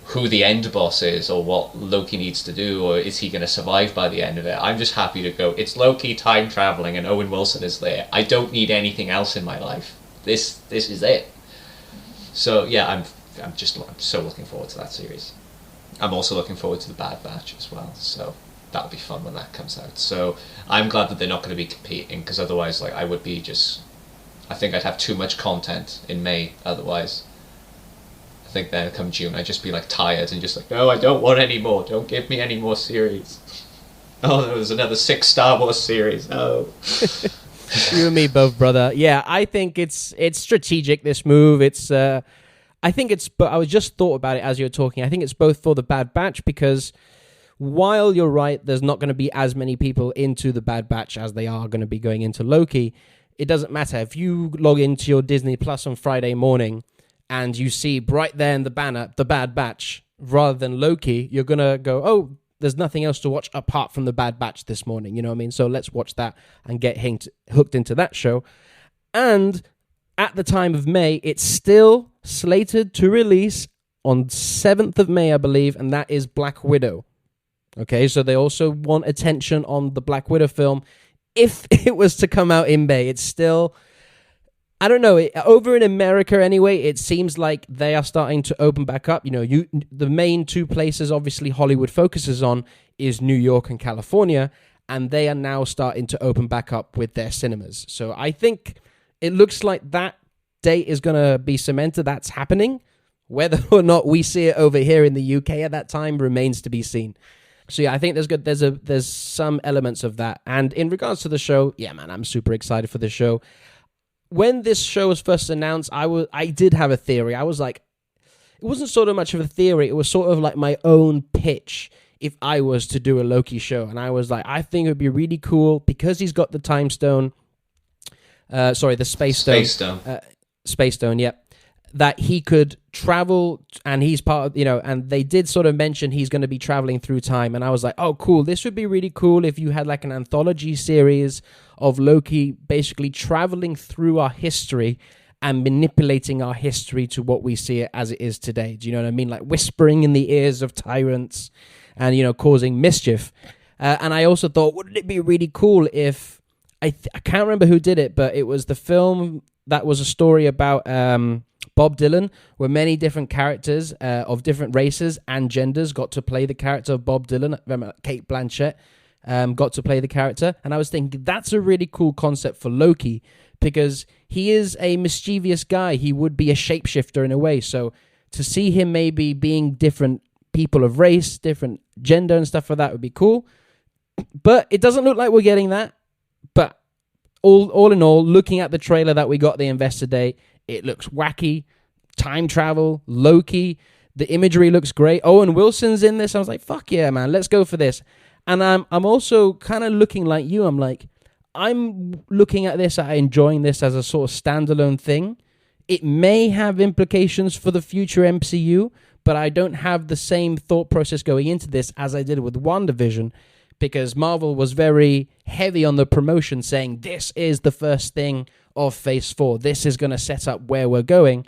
who the end boss is or what Loki needs to do, or is he going to survive by the end of it. I'm just happy to go, it's Loki time traveling and Owen Wilson is there. I don't need anything else in my life. This is it. So yeah, I'm so looking forward to that series. I'm also looking forward to the Bad Batch as well, so that'll be fun when that comes out. So I'm glad that they're not going to be competing, because otherwise, like, I think I'd have too much content in May otherwise. I think then come June I'd just be like tired and just like, no, I don't want any more, don't give me any more series. Oh, there's another 6 Star Wars series. No. You and me both, brother. Yeah, I think it's strategic, this move. I think it's, but I was just thought about it as you were talking. I think it's both for the Bad Batch, because while you're right, there's not going to be as many people into the Bad Batch as they are going to be going into Loki. It doesn't matter. If you log into your Disney Plus on Friday morning and you see right there in the banner, the Bad Batch, rather than Loki, you're going to go, oh, there's nothing else to watch apart from the Bad Batch this morning. You know what I mean? So let's watch that and get hooked into that show. And at the time of May, it's still slated to release on 7th of May, I believe, and that is Black Widow. Okay, so they also want attention on the Black Widow film. If it was to come out in May, it's still, I don't know, over in America anyway, it seems like they are starting to open back up. You know, the main two places obviously Hollywood focuses on is New York and California, and they are now starting to open back up with their cinemas. So I think it looks like that date is going to be cemented. That's happening. Whether or not we see it over here in the UK at that time remains to be seen. So yeah, I think there's some elements of that. And in regards to the show, yeah, man, I'm super excited for the show. When this show was first announced, I did have a theory. I was like, it wasn't sort of much of a theory. It was sort of like my own pitch if I was to do a Loki show. And I was like, I think it would be really cool because he's got the time stone. The space stone. Space stone, yep. That he could travel, and he's part of, and they did sort of mention he's going to be traveling through time. And I was like, oh, cool. This would be really cool if you had like an anthology series of Loki basically traveling through our history and manipulating our history to what we see it as it is today. Do you know what I mean? Like whispering in the ears of tyrants and, causing mischief. And I also thought, wouldn't it be really cool if, I can't remember who did it, but it was the film that was a story about Bob Dylan, where many different characters of different races and genders got to play the character of Bob Dylan. Remember, Kate Blanchett got to play the character. And I was thinking, that's a really cool concept for Loki, because he is a mischievous guy. He would be a shapeshifter in a way. So to see him maybe being different people of race, different gender and stuff like that would be cool. But it doesn't look like we're getting that. But all in all, looking at the trailer that we got the Investor Day, it looks wacky. Time travel, Loki. The imagery looks great. Owen Wilson's in this. I was like, fuck yeah, man. Let's go for this. And I'm also kind of looking like you. I'm looking at this, enjoying this as a sort of standalone thing. It may have implications for the future MCU, but I don't have the same thought process going into this as I did with WandaVision, because Marvel was very heavy on the promotion, saying this is the first thing of Phase 4. This is going to set up where we're going.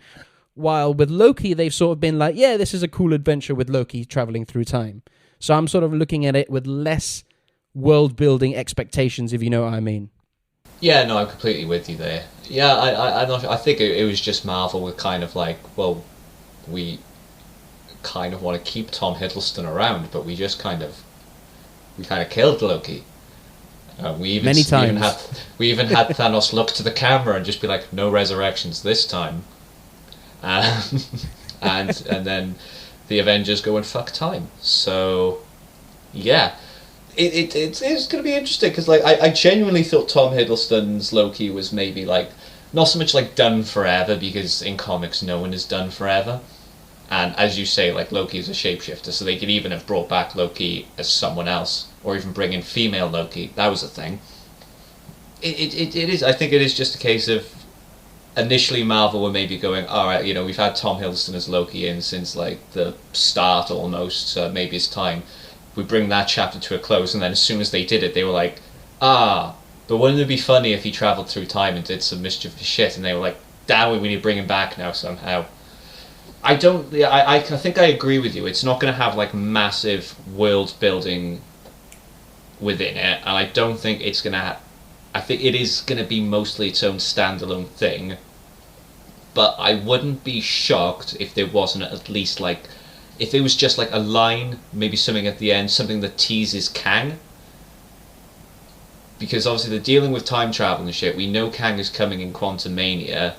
While with Loki, they've sort of been like, yeah, this is a cool adventure with Loki traveling through time. So I'm sort of looking at it with less world-building expectations, if you know what I mean. Yeah, no, I'm completely with you there. Yeah, I'm not sure. I think it was just Marvel with kind of like, well, we kind of want to keep Tom Hiddleston around, but we kind of killed Loki. We even had Thanos look to the camera and just be like, "No resurrections this time," and then the Avengers go and fuck time. So, yeah, it's going to be interesting because like I genuinely thought Tom Hiddleston's Loki was maybe like not so much like done forever, because in comics no one is done forever. And as you say, like Loki is a shapeshifter, so they could even have brought back Loki as someone else, or even bring in female Loki. That was a thing. It is. I think it is just a case of initially Marvel were maybe going, all right, we've had Tom Hiddleston as Loki in since like the start almost, so maybe it's time we bring that chapter to a close. And then as soon as they did it, they were like, but wouldn't it be funny if he travelled through time and did some mischievous shit? And they were like, damn it, we need to bring him back now somehow. I think I agree with you. It's not going to have like massive world building within it, and I don't think it's going to I think it is going to be mostly its own standalone thing, but I wouldn't be shocked if there wasn't at least like, if it was just like a line, maybe something at the end, something that teases Kang, because obviously they're dealing with time travel and shit. We know Kang is coming in Quantumania.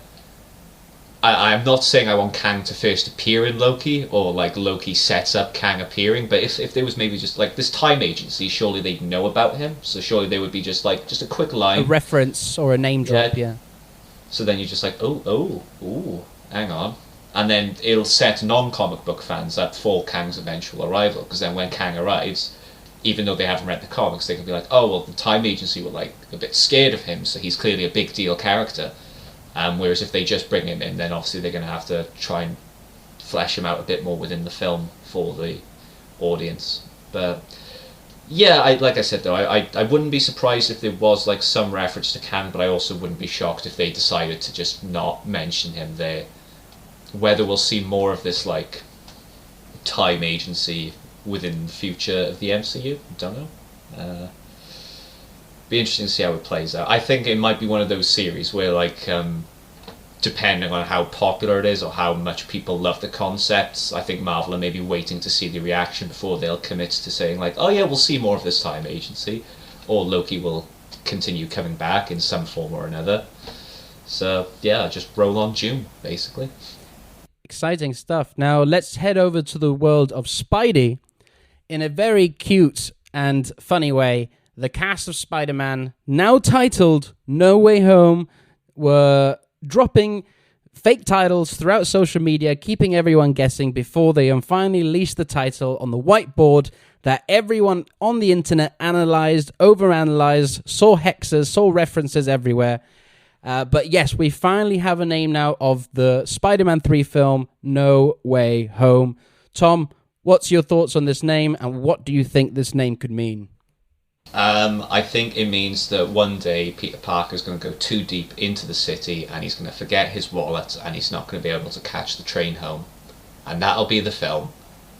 I'm not saying I want Kang to first appear in Loki, or like Loki sets up Kang appearing, but if there was maybe just like this time agency, surely they'd know about him, so surely there would be just a quick line. A reference or a name drop, yeah. So then you're just like, ooh, hang on. And then it'll set non-comic book fans up for Kang's eventual arrival, because then when Kang arrives, even though they haven't read the comics, they could be like, oh, well, the Time Agency were like a bit scared of him, so he's clearly a big deal character. Whereas if they just bring him in, then obviously they're going to have to try and flesh him out a bit more within the film for the audience. But yeah, like I said though, I wouldn't be surprised if there was like some reference to Kang, but I also wouldn't be shocked if they decided to just not mention him there. Whether we'll see more of this like Time Agency within the future of the MCU, don't know. Be interesting to see how it plays out. I think it might be one of those series where like depending on how popular it is or how much people love the concepts, I think Marvel are maybe waiting to see the reaction before they'll commit to saying like, oh yeah, we'll see more of this Time Agency, or Loki will continue coming back in some form or another. So yeah, just roll on June, basically. Exciting stuff. Now let's head over to the world of Spidey. In a very cute and funny way, the cast of Spider-Man, now titled No Way Home, were dropping fake titles throughout social media, keeping everyone guessing before they finally released the title on the whiteboard that everyone on the internet analyzed, overanalyzed, saw hexes, saw references everywhere. But yes, we finally have a name now of the Spider-Man 3 film, No Way Home. Tom, what's your thoughts on this name, and what do you think this name could mean? I think it means that one day Peter Parker's going to go too deep into the city and he's going to forget his wallet and he's not going to be able to catch the train home. And that'll be the film.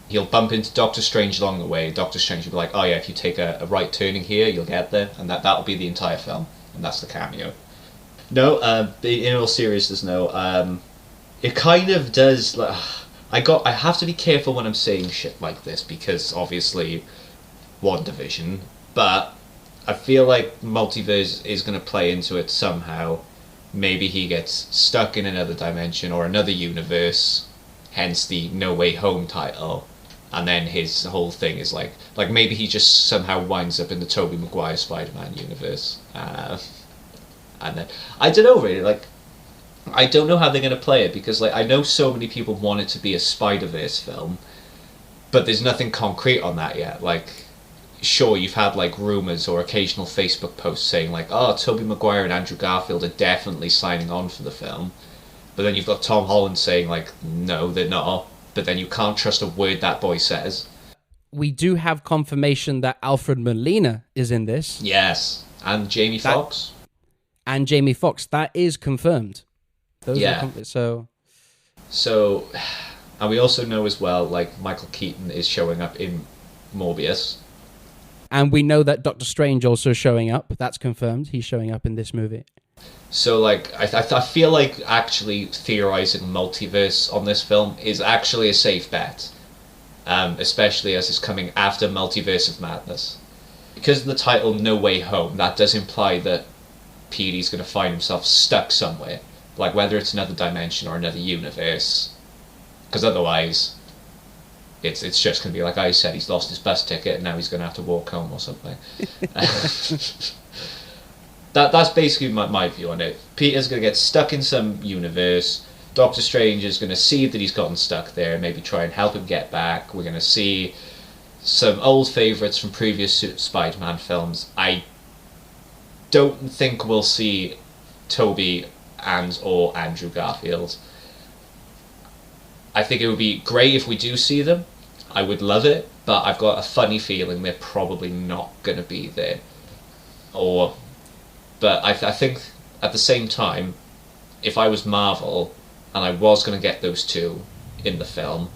He'll bump into Doctor Strange along the way. Doctor Strange will be like, oh yeah, if you take a right turning here, you'll get there. And that'll be the entire film. And that's the cameo. No, in all seriousness, no. It kind of does... I have to be careful when I'm saying shit like this because obviously WandaVision... But I feel like multiverse is going to play into it somehow. Maybe he gets stuck in another dimension or another universe, hence the No Way Home title. And then his whole thing is like maybe he just somehow winds up in the Tobey Maguire Spider-Man universe. And then I don't know really. Like I don't know how they're going to play it because like I know so many people want it to be a Spider-Verse film, but there's nothing concrete on that yet. Like. Sure, you've had like rumours or occasional Facebook posts saying like, oh, Tobey Maguire and Andrew Garfield are definitely signing on for the film. But then you've got Tom Holland saying like, no, they're not. But then you can't trust a word that boy says. We do have confirmation that Alfred Molina is in this. Yes, and Jamie Foxx. And Jamie Foxx, that is confirmed. Those yeah. So, and we also know as well, like Michael Keaton is showing up in Morbius. And we know that Doctor Strange also is showing up. That's confirmed. He's showing up in this movie. So, like, I feel like actually theorizing multiverse on this film is actually a safe bet. Especially as it's coming after Multiverse of Madness. Because of the title No Way Home, that does imply that Petey's going to find himself stuck somewhere. Like, whether it's another dimension or another universe. Because otherwise... It's just going to be like I said, he's lost his bus ticket and now he's going to have to walk home or something. That's basically my view on it. Peter's going to get stuck in some universe. Doctor Strange is going to see that he's gotten stuck there and maybe try and help him get back. We're going to see some old favourites from previous Spider-Man films. I don't think we'll see Tobey and or Andrew Garfield. I think it would be great if we do see them. I would love it, but I've got a funny feeling they're probably not going to be there. But I think at the same time, if I was Marvel and I was going to get those two in the film,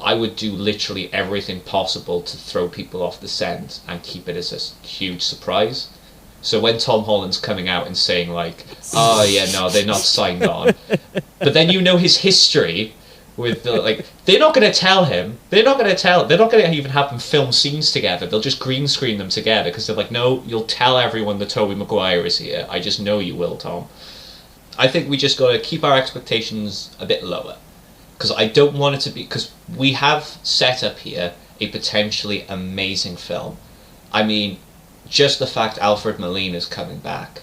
I would do literally everything possible to throw people off the scent and keep it as a huge surprise. So when Tom Holland's coming out and saying like, oh yeah, no, they're not signed on. But then you know his history... With they're not going to tell him. They're not going to even have them film scenes together. They'll just green screen them together because they're like, no, you'll tell everyone that Tobey Maguire is here. I just know you will, Tom. I think we just got to keep our expectations a bit lower because I don't want it to be because we have set up here a potentially amazing film. I mean, just the fact Alfred Molina's coming back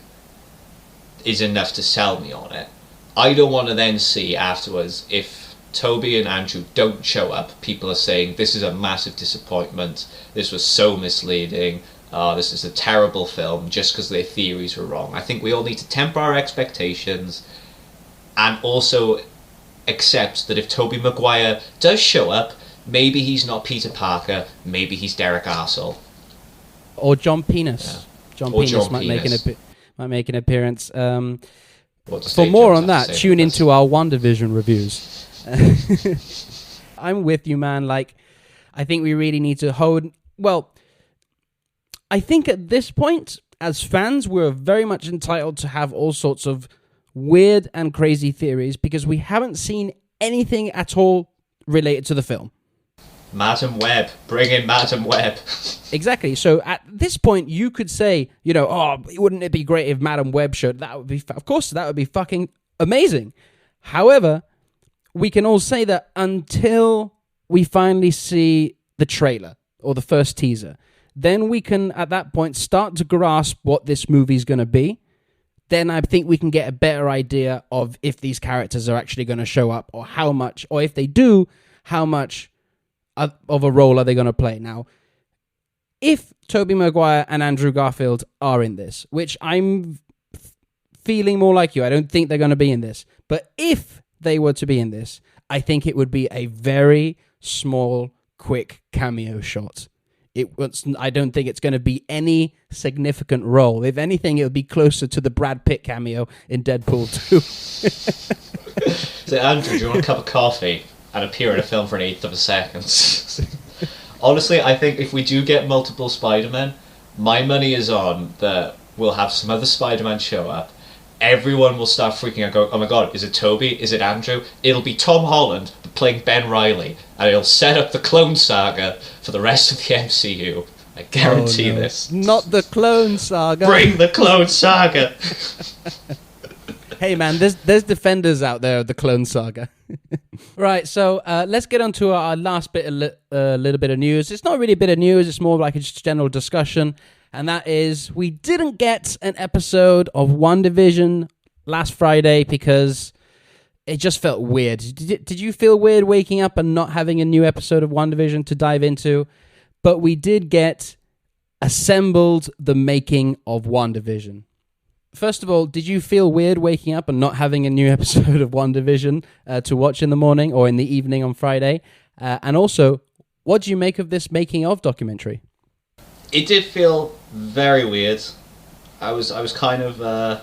is enough to sell me on it. I don't want to then see afterwards if Toby and Andrew don't show up, people are saying this is a massive disappointment, this was so misleading, this is a terrible film, just because their theories were wrong. I think we all need to temper our expectations and also accept that if Tobey Maguire does show up, maybe he's not Peter Parker, maybe he's Derek Arsehole. Or John Penis. Yeah. John Or Penis John might Penis. might make an appearance. What does For Dave more Jones on have to that, say tune about this? into our WandaVision reviews. I'm with you, man. Like, I think we really need to hold... Well, I think at this point, as fans, we're very much entitled to have all sorts of weird and crazy theories because we haven't seen anything at all related to the film. Madam Web. Bring in Madam Web. Exactly. So at this point, you could say, wouldn't it be great if Madam Web showed? That would be, of course, that would be fucking amazing. However, we can all say that until we finally see the trailer or the first teaser, then we can, at that point, start to grasp what this movie's going to be. Then I think we can get a better idea of if these characters are actually going to show up or how much, or if they do, how much of a role are they going to play. Now, if Tobey Maguire and Andrew Garfield are in this, which I'm feeling more like you, I don't think they're going to be in this, but if they were to be in this, I think it would be a very small, quick cameo shot. I don't think it's going to be any significant role. If anything, it would be closer to the Brad Pitt cameo in Deadpool 2. So, Andrew, do you want a cup of coffee and appear in a film for an eighth of a second? Honestly, I think if we do get multiple Spider-Men, my money is on that we'll have some other Spider-Man show up. Everyone will start freaking out, going, oh my god, is it Toby? Is it Andrew? It'll be Tom Holland playing Ben Reilly, and it'll set up the Clone Saga for the rest of the MCU. I guarantee this. Not the Clone Saga. Bring the Clone Saga! Hey man, there's defenders out there of the Clone Saga. Right, so let's get on to our last bit, a little bit of news. It's not really a bit of news, it's more like a just general discussion. And that is, we didn't get an episode of WandaVision last Friday because it just felt weird. Did you feel weird waking up and not having a new episode of WandaVision to dive into? But we did get assembled the making of WandaVision. First of all, did you feel weird waking up and not having a new episode of WandaVision to watch in the morning or in the evening on Friday? And also, what do you make of this making of documentary? It did feel very weird. I was kind of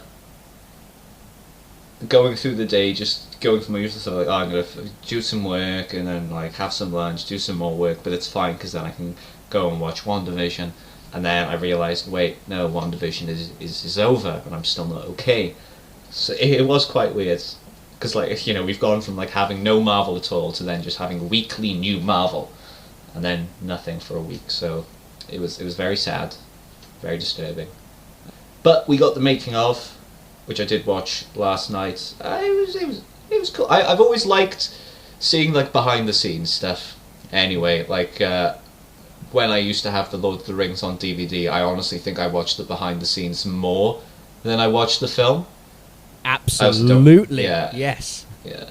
going through the day, just going for my usual stuff, like, oh, I'm going to do some work and then like have some lunch, do some more work, but it's fine because then I can go and watch WandaVision. And then I realised, wait, no, WandaVision is over and I'm still not okay. So it was quite weird. Because, like, we've gone from like having no Marvel at all to then just having weekly new Marvel. And then nothing for a week. So it was very sad. Very disturbing. But we got the making of, which I did watch last night. It was cool. I've always liked seeing like behind the scenes stuff. Anyway, like when I used to have the Lord of the Rings on DVD, I honestly think I watched the behind the scenes more than I watched the film. Absolutely. Yeah. Yes. Yeah.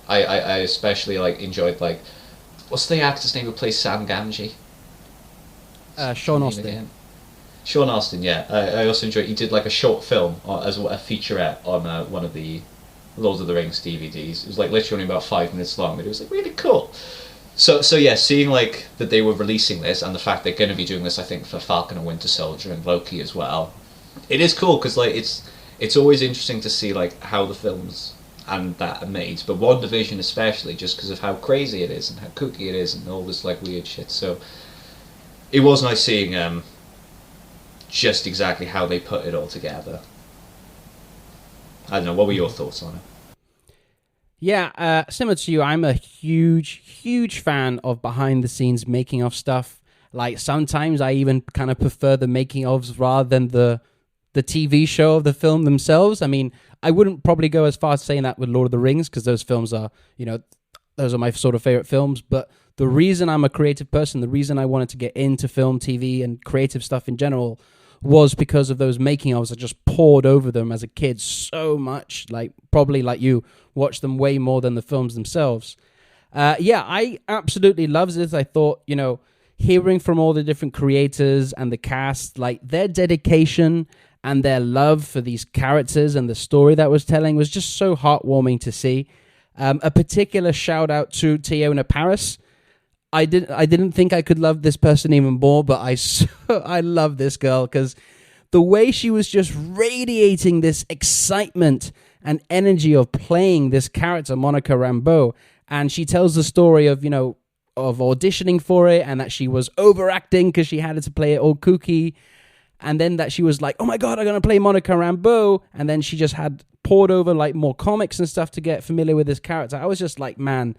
I especially like enjoyed like, what's the actor's name who plays Sam Gamgee? Sean Austin. Sean Austin, yeah. I also enjoyed. He did like a short film as a featurette on one of the Lord of the Rings DVDs. It was like literally only about 5 minutes long, but it was like really cool. So yeah, seeing like that they were releasing this and the fact they're going to be doing this, I think, for Falcon and Winter Soldier and Loki as well. It is cool because like it's always interesting to see like how the films and that are made, but WandaVision especially, just because of how crazy it is and how kooky it is and all this like weird shit. So it was nice seeing just exactly how they put it all together. I don't know, what were your thoughts on it? Yeah, similar to you, I'm a huge fan of behind-the-scenes making-of stuff. Like, sometimes I even kind of prefer the making-ofs rather than the TV show of the film themselves. I mean, I wouldn't probably go as far as saying that with Lord of the Rings, because those films are, those are my sort of favorite films. But the reason I'm a creative person, the reason I wanted to get into film, TV, and creative stuff in general was because of those making-ofs. I just poured over them as a kid so much, like probably like you, watched them way more than the films themselves. Yeah, I absolutely loves this. I thought, hearing from all the different creators and the cast, like their dedication and their love for these characters and the story that was telling was just so heartwarming to see. A particular shout out to Tiona Paris. I didn't think I could love this person even more, but I love this girl because the way she was just radiating this excitement and energy of playing this character, Monica Rambeau, and she tells the story of of auditioning for it and that she was overacting because she had to play it all kooky, and then that she was like, oh my god, I'm gonna play Monica Rambeau, and then she just had poured over like more comics and stuff to get familiar with this character. I was just like, man,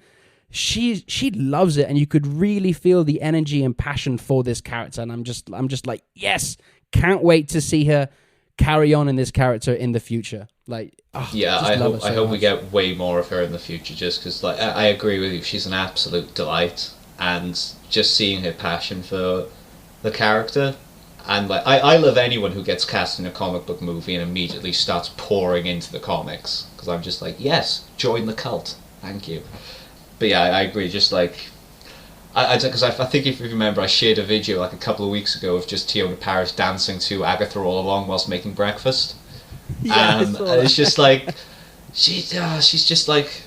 she loves it, and you could really feel the energy and passion for this character, and I'm just like, yes, can't wait to see her carry on in this character in the future. Like, I hope we get way more of her in the future, just because like I agree with you, she's an absolute delight, and just seeing her passion for the character, and like I love anyone who gets cast in a comic book movie and immediately starts pouring into the comics, because I'm just like, yes, join the cult, thank you. But yeah, I agree, just like I think if you remember, I shared a video like a couple of weeks ago of just Tiona Paris dancing to Agatha All Along whilst making breakfast. Yeah, And it's just like she's just like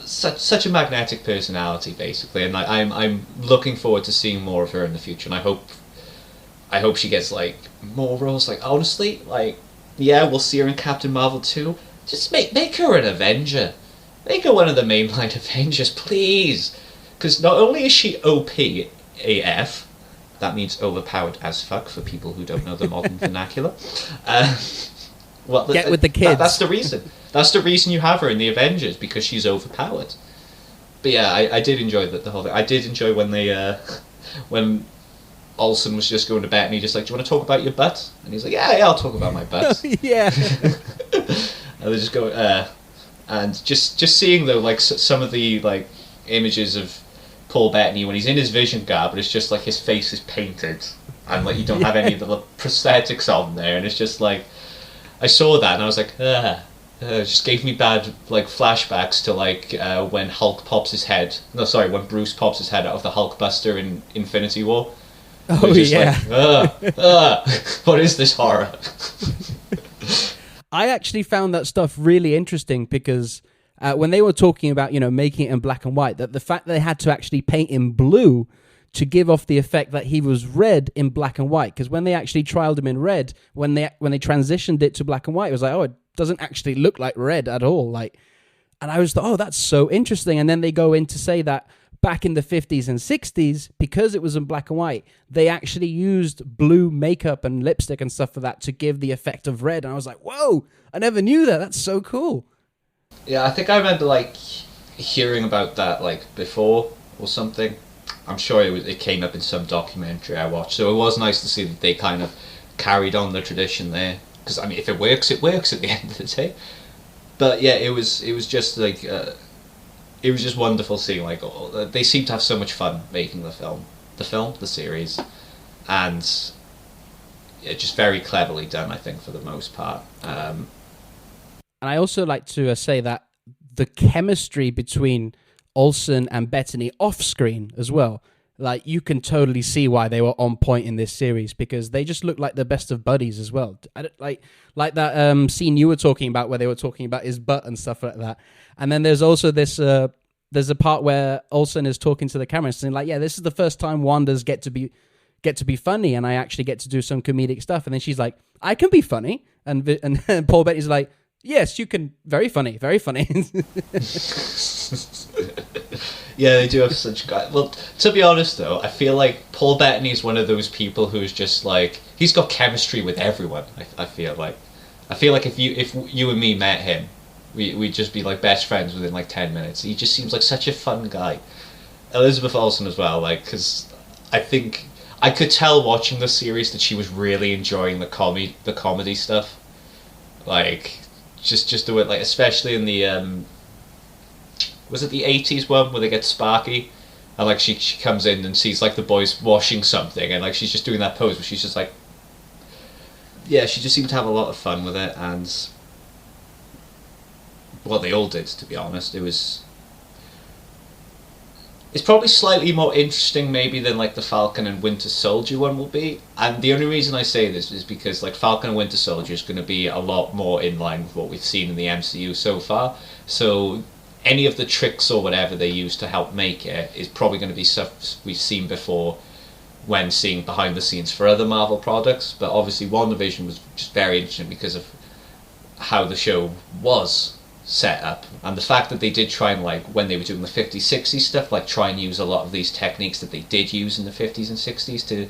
such a magnetic personality, basically, and like I'm looking forward to seeing more of her in the future, and I hope she gets like more roles. Like honestly, like yeah, we'll see her in Captain Marvel 2. Just make her an Avenger, make her one of the mainline Avengers, please, because not only is she OP AF, that means overpowered as fuck for people who don't know the modern vernacular. Get with the kids. That's the reason. That's the reason you have her in the Avengers, because she's overpowered. But yeah, I did enjoy the whole thing. I did enjoy when they when Olsen was just going to bed and he just like, do you want to talk about your butt? And he's like, yeah, I'll talk about my butt. Yeah. And they just go and just seeing though like some of the like images of Paul Bettany when he's in his Vision garb, but it's just like his face is painted and like you don't have any of the prosthetics on there, and it's just like I saw that and I was like, it just gave me bad like flashbacks to like when when Bruce pops his head out of the Hulkbuster in Infinity War. Oh yeah. Like, what is this horror? I actually found that stuff really interesting because when they were talking about making it in black and white, that the fact that they had to actually paint in blue to give off the effect that he was red in black and white, because when they actually trialed him in red, when they transitioned it to black and white, it was like, oh, it doesn't actually look like red at all. Like, and I was like, oh, that's so interesting. And then they go in to say that back in the 50s and 60s, because it was in black and white, they actually used blue makeup and lipstick and stuff for that to give the effect of red. And I was like, whoa, I never knew that. That's so cool. Yeah, I think I remember like hearing about that like before or something. I'm sure it came up in some documentary I watched, so it was nice to see that they kind of carried on the tradition there. Because I mean, if it works at the end of the day. But yeah, it was just like it was just wonderful seeing like they seem to have so much fun making the series, and just very cleverly done, I think, for the most part. And I also like to say that the chemistry between Olsen and Bettany off screen as well, like you can totally see why they were on point in this series, because they just look like the best of buddies as well. Like that scene you were talking about where they were talking about his butt and stuff like that. And then there's also this there's a part where Olsen is talking to the camera and saying like, yeah, this is the first time Wanda's get to be funny, and I actually get to do some comedic stuff. And then she's like, I can be funny, and Paul Bettany's like, yes, you can. Very funny, very funny. Yeah, they do have such guys. Well, to be honest though, I feel like Paul Bettany is one of those people who's just like, he's got chemistry with everyone. I feel like if you and me met him, we'd just be like best friends within like 10 minutes. He just seems like such a fun guy. Elizabeth Olsen as well, like, because I think I could tell watching the series that she was really enjoying the comedy stuff. Like, just do it, like, especially in the was it the 80s one where they get Sparky, and like she comes in and sees like the boys washing something, and like she's just doing that pose where she's just like, yeah, she just seemed to have a lot of fun with it. And well, they all did, to be honest. It was It's probably slightly more interesting maybe than like the Falcon and Winter Soldier one will be. And the only reason I say this is because like Falcon and Winter Soldier is going to be a lot more in line with what we've seen in the MCU so far. So any of the tricks or whatever they use to help make it is probably going to be stuff we've seen before when seeing behind the scenes for other Marvel products. But obviously WandaVision was just very interesting because of how the show was set up, and the fact that they did try and, like, when they were doing the 50s 60s stuff, like try and use a lot of these techniques that they did use in the 50s and 60s to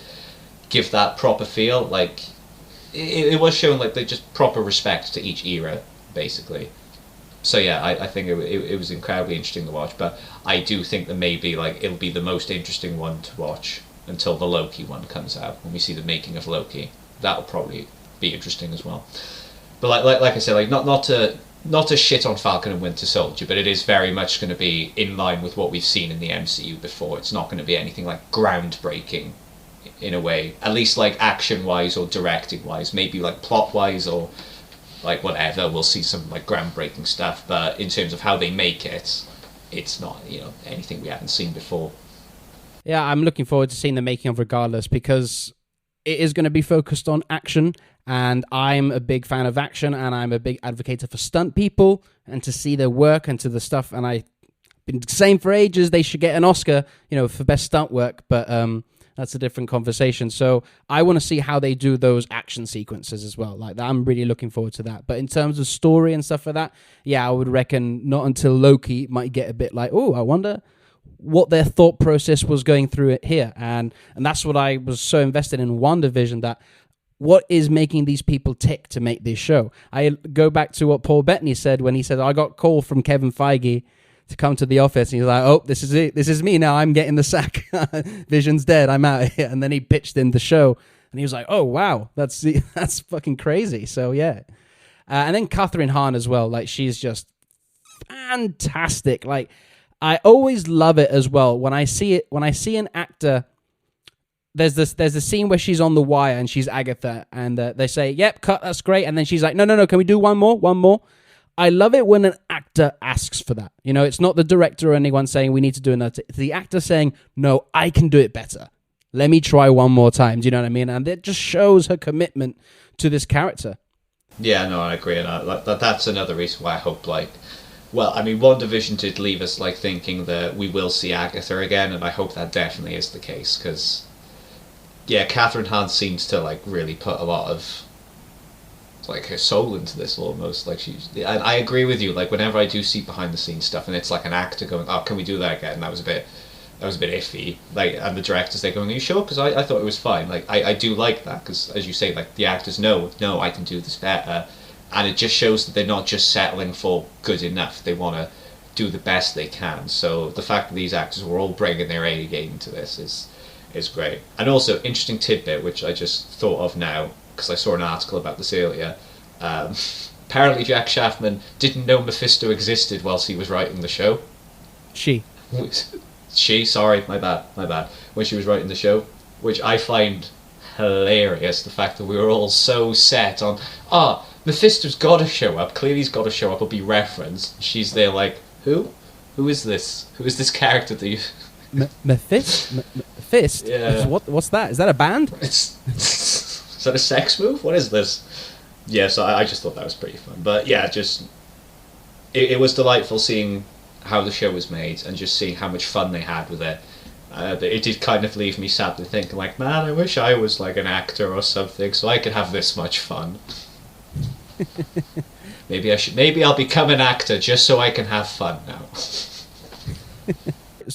give that proper feel. Like it was showing like they just proper respect to each era basically. So yeah, I think it was incredibly interesting to watch, but I do think that maybe like it'll be the most interesting one to watch until the Loki one comes out, when we see the making of Loki. That'll probably be interesting as well. But like I said, like not to shit on Falcon and Winter Soldier, but it is very much going to be in line with what we've seen in the MCU before. It's not going to be anything like groundbreaking in a way, at least like action-wise or directing-wise. Maybe like plot-wise or like whatever, we'll see some like groundbreaking stuff. But in terms of how they make it, it's not, you know, anything we haven't seen before. Yeah, I'm looking forward to seeing the making of regardless, because it is going to be focused on action, and I'm a big fan of action, and I'm a big advocate for stunt people, and to see their work and to the stuff, and I've been saying for ages they should get an Oscar, you know, for best stunt work, but that's a different conversation. So I want to see how they do those action sequences as well. Like I'm really looking forward to that. But in terms of story and stuff like that, yeah, I would reckon not until Loki might get a bit like, oh, I wonder what their thought process was going through it here. And that's what I was so invested in WandaVision, that what is making these people tick to make this show. I go back to what Paul Bettany said when he said, I got a call from Kevin Feige to come to the office, and he's like, oh, this is it. This is me now. I'm getting the sack. Vision's dead. I'm out of here. And then he pitched in the show, and he was like, oh, wow, that's fucking crazy. So, yeah. And then Catherine Hahn as well. Like, she's just fantastic. Like, I always love it as well when I see an actor. There's a scene where she's on the wire and she's Agatha, and they say, yep, cut, that's great. And then she's like, no, can we do one more? I love it when an actor asks for that. You know, it's not the director or anyone saying we need to do another. It's the actor saying, no, I can do it better. Let me try one more time. Do you know what I mean? And it just shows her commitment to this character. Yeah, no, I agree. And that's another reason why I hope, like, well, I mean, WandaVision did leave us, like, thinking that we will see Agatha again, and I hope that definitely is the case, because, yeah, Catherine Hahn seems to, like, really put a lot of, like, her soul into this almost. Like, I agree with you. Like, whenever I do see behind the scenes stuff, and it's like an actor going, "Oh, can we do that again?" That was a bit iffy. Like, and the directors, they're going, "Are you sure?" Because I thought it was fine. Like, I do like that, because as you say, like, the actors know, I can do this better, and it just shows that they're not just settling for good enough. They want to do the best they can. So the fact that these actors were all bringing their A game into this is great. And also, interesting tidbit, which I just thought of now, because I saw an article about this earlier. Apparently Jack Schaffman didn't know Mephisto existed whilst he was writing the show. She, sorry, my bad. When she was writing the show, which I find hilarious, the fact that we were all so set on, Mephisto's got to show up, clearly he's got to show up or be referenced. She's there like, who? Who is this? Who is this character that you... Mephisto? Yeah. What's that? Is that a band? Is that a sex move? What is this? Yeah, so I just thought that was pretty fun. But yeah, just it was delightful seeing how the show was made and just seeing how much fun they had with it. But it did kind of leave me sadly thinking, like, man, I wish I was like an actor or something so I could have this much fun. Maybe I'll become an actor just so I can have fun now.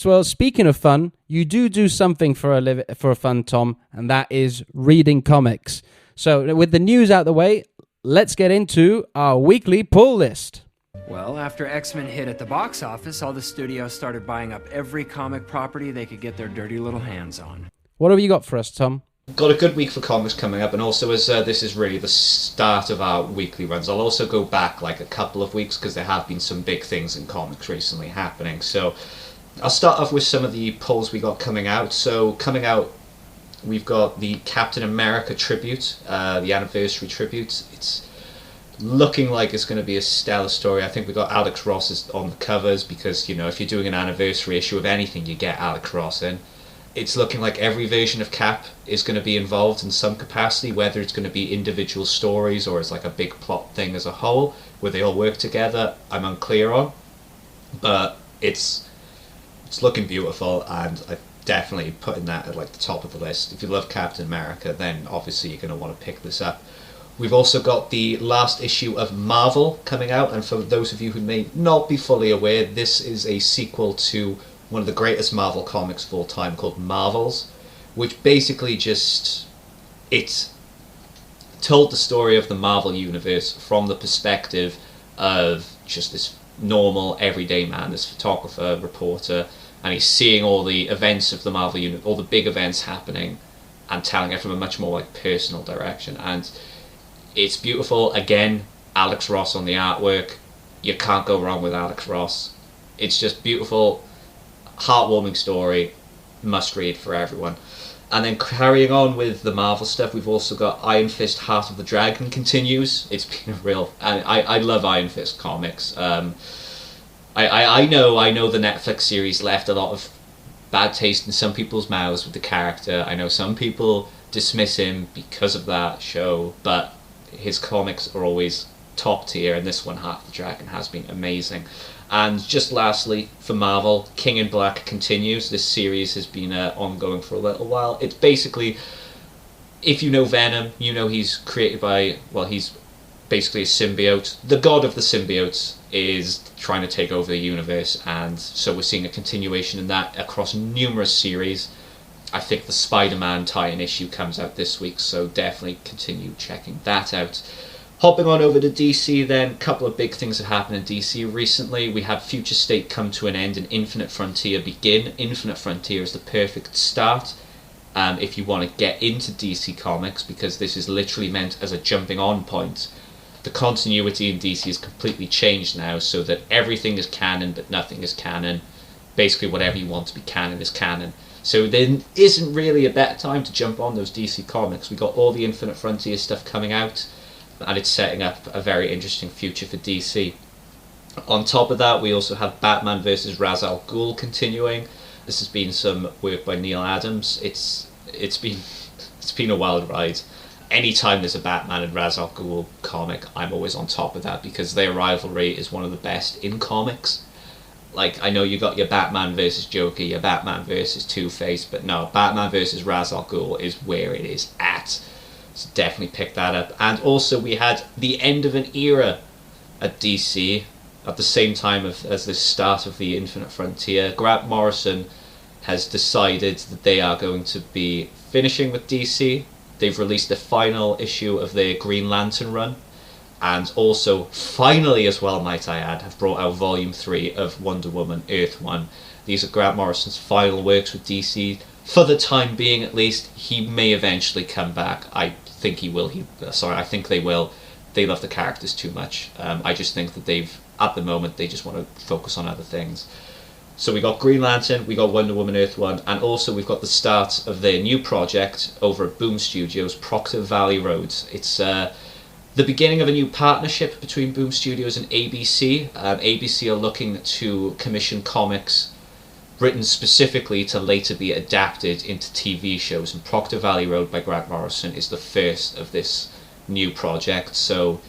Well, speaking of fun, you do something for a fun, Tom, and that is reading comics. So with the news out the way, let's get into our weekly pull list. Well, after X-Men hit at the box office, all the studios started buying up every comic property they could get their dirty little hands on. What have you got for us, Tom? Got a good week for comics coming up, and also as this is really the start of our weekly runs, I'll also go back like a couple of weeks because there have been some big things in comics recently happening. So I'll start off with some of the polls we got coming out. So coming out, we've got the Captain America tribute, the anniversary tribute. It's looking like it's going to be a stellar story. I think we got Alex Ross on the covers because, you know, if you're doing an anniversary issue of anything, you get Alex Ross in. It's looking like every version of Cap is going to be involved in some capacity, whether it's going to be individual stories or it's like a big plot thing as a whole, where they all work together, I'm unclear on. But it's looking beautiful, and I'm definitely putting that at like the top of the list. If you love Captain America, then obviously you're going to want to pick this up. We've also got the last issue of Marvel coming out, and for those of you who may not be fully aware, this is a sequel to one of the greatest Marvel comics of all time called Marvels, which basically it told the story of the Marvel universe from the perspective of just this normal everyday man, this photographer, reporter, and he's seeing all the events of the Marvel universe, all the big events happening, and telling it from a much more like personal direction. And it's beautiful. Again, Alex Ross on the artwork. You can't go wrong with Alex Ross. It's just beautiful, heartwarming story, must read for everyone. And then carrying on with the Marvel stuff, we've also got Iron Fist Heart of the Dragon continues. It's been a real... I love Iron Fist comics. I know the Netflix series left a lot of bad taste in some people's mouths with the character. I know some people dismiss him because of that show, but his comics are always top tier, and this one, Heart of the Dragon, has been amazing. And just lastly, for Marvel, King in Black continues. This series has been ongoing for a little while. It's basically, if you know Venom, you know he's created by, well, he's basically a symbiote. The god of the symbiotes is trying to take over the universe, and so we're seeing a continuation in that across numerous series. I think the Spider-Man tie-in issue comes out this week, so definitely continue checking that out. Hopping on over to DC then, a couple of big things have happened in DC recently. We have Future State come to an end and Infinite Frontier begin. Infinite Frontier is the perfect start if you want to get into DC Comics, because this is literally meant as a jumping on point. The continuity in DC is completely changed now, so that everything is canon but nothing is canon. Basically whatever you want to be canon is canon. So there isn't really a better time to jump on those DC Comics. We got all the Infinite Frontier stuff coming out, and it's setting up a very interesting future for DC. On top of that, we also have Batman vs. Ra's al Ghul continuing. This has been some work by Neil Adams. It's been a wild ride. Anytime there's a Batman and Ra's al Ghul comic, I'm always on top of that, because their rivalry is one of the best in comics. Like, I know you got your Batman versus Joker, your Batman versus Two-Face, but no, Batman versus Ra's al Ghul is where it is at. So definitely pick that up. And also we had the end of an era at DC at the same time as the start of the Infinite Frontier. Grant Morrison has decided that they are going to be finishing with DC. They've released the final issue of their Green Lantern run, and also finally, as well might I add, have brought out Volume 3 of Wonder Woman Earth 1. These are Grant Morrison's final works with DC. For the time being, at least. He may eventually come back. I think he will. I think they will. They love the characters too much. I just think that at the moment, they just want to focus on other things. So we got Green Lantern, we got Wonder Woman Earth 1, and also we've got the start of their new project over at Boom Studios, Proctor Valley Road. It's the beginning of a new partnership between Boom Studios and ABC. ABC are looking to commission comics written specifically to later be adapted into TV shows, and Proctor Valley Road by Grant Morrison is the first of this new project, so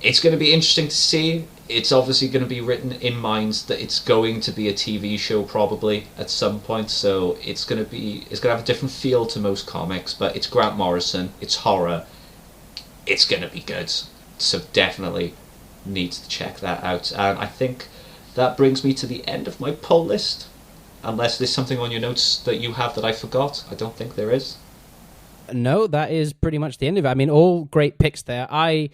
it's going to be interesting to see. It's obviously going to be written in mind that it's going to be a TV show probably at some point, so it's going to have a different feel to most comics, but it's Grant Morrison, it's horror, it's going to be good, so definitely need to check that out. And I think that brings me to the end of my poll list. Unless there's something on your notes that you have that I forgot. I don't think there is. No, that is pretty much the end of it. I mean, all great picks there. I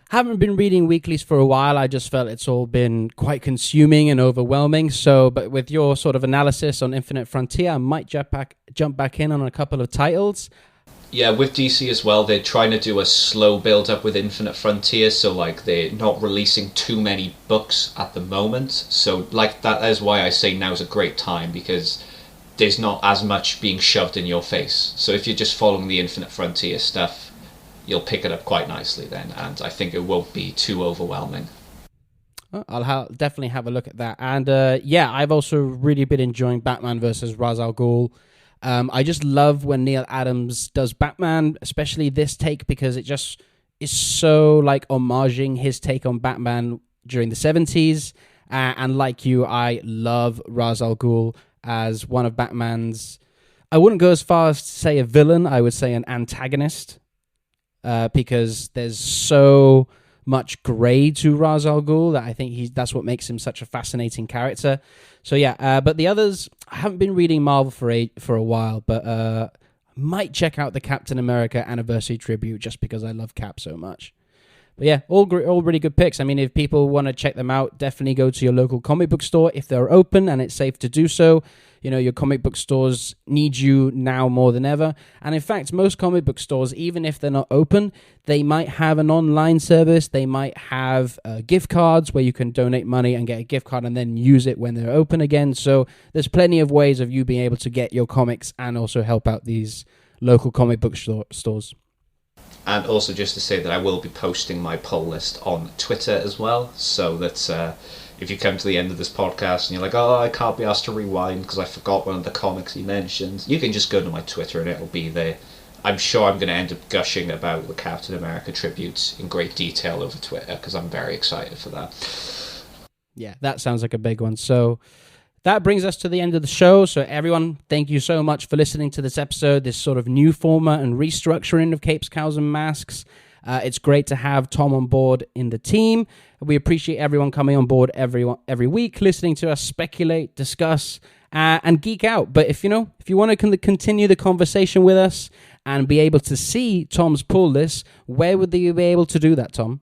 haven't been reading weeklies for a while. I just felt it's all been quite consuming and overwhelming. So, but with your sort of analysis on Infinite Frontier, I might jump back in on a couple of titles. Yeah, with DC as well, they're trying to do a slow build-up with Infinite Frontier, so like they're not releasing too many books at the moment. So like that is why I say now's a great time, because there's not as much being shoved in your face. So if you're just following the Infinite Frontier stuff, you'll pick it up quite nicely then, and I think it won't be too overwhelming. I'll definitely have a look at that. And I've also really been enjoying Batman versus Ra's al Ghul. I just love when Neil Adams does Batman, especially this take, because it just is so like homaging his take on Batman during the 70s. And like you, I love Ra's al Ghul as one of Batman's, I wouldn't go as far as to say a villain, I would say an antagonist, because there's so much grey to Ra's al Ghul that I think that's what makes him such a fascinating character. So but the others, I haven't been reading Marvel for a while, but might check out the Captain America Anniversary Tribute just because I love Cap so much. But yeah, all really good picks. I mean, if people want to check them out, definitely go to your local comic book store if they're open and it's safe to do so. You know, your comic book stores need you now more than ever. And in fact, most comic book stores, even if they're not open, they might have an online service. They might have gift cards where you can donate money and get a gift card and then use it when they're open again. So there's plenty of ways of you being able to get your comics and also help out these local comic book stores. And also just to say that I will be posting my poll list on Twitter as well, so that if you come to the end of this podcast and you're like, oh, I can't be asked to rewind because I forgot one of the comics he mentioned, you can just go to my Twitter and it'll be there. I'm sure I'm going to end up gushing about the Captain America tributes in great detail over Twitter because I'm very excited for that. Yeah, that sounds like a big one. So that brings us to the end of the show. So everyone, thank you so much for listening to this episode, this sort of new format and restructuring of Capes, Cows and Masks. It's great to have Tom on board in the team. We appreciate everyone coming on board every week, listening to us speculate, discuss, and geek out. But if you want to continue the conversation with us and be able to see Tom's pull list, where would you be able to do that, Tom?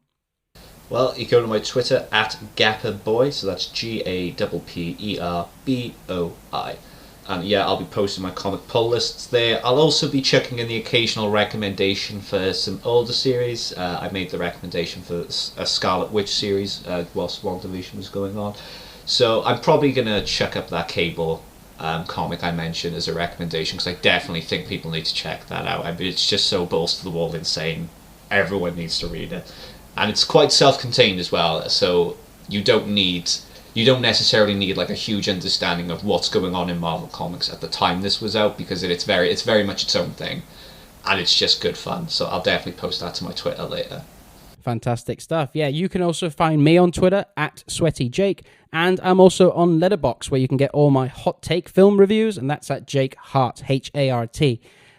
Well, you go to my Twitter at GapperBoy, so that's GAPPERBOI. And yeah, I'll be posting my comic pull lists there. I'll also be checking in the occasional recommendation for some older series. I made the recommendation for a Scarlet Witch series whilst WandaVision was going on. So I'm probably going to chuck up that Cable comic I mentioned as a recommendation, because I definitely think people need to check that out. I mean, it's just so balls to the wall insane. Everyone needs to read it. And it's quite self-contained as well, so you don't necessarily need like a huge understanding of what's going on in Marvel Comics at the time this was out, because it's very much its own thing, and it's just good fun. So I'll definitely post that to my Twitter later. Fantastic stuff. Yeah, you can also find me on Twitter at SweatyJake, and I'm also on Letterboxd, where you can get all my hot take film reviews, and that's at Jake Hart, Hart.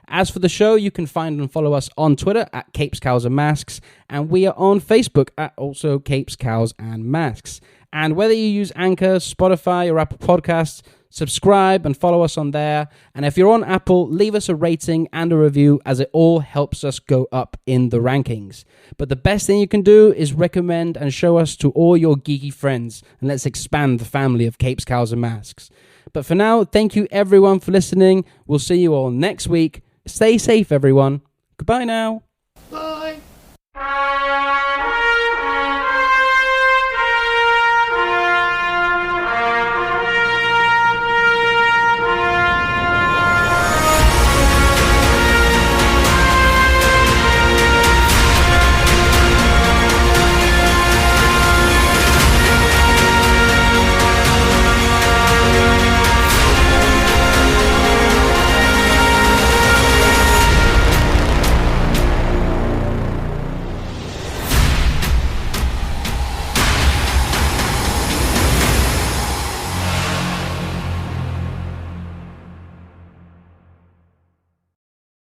As for the show, you can find and follow us on Twitter at Capes, Cows and Masks, and we are on Facebook at also Capes, Cows and Masks. And whether you use Anchor, Spotify, or Apple Podcasts, subscribe and follow us on there. And if you're on Apple, leave us a rating and a review, as it all helps us go up in the rankings. But the best thing you can do is recommend and show us to all your geeky friends, and let's expand the family of Capes, Cows and Masks. But for now, thank you everyone for listening. We'll see you all next week. Stay safe, everyone. Goodbye now.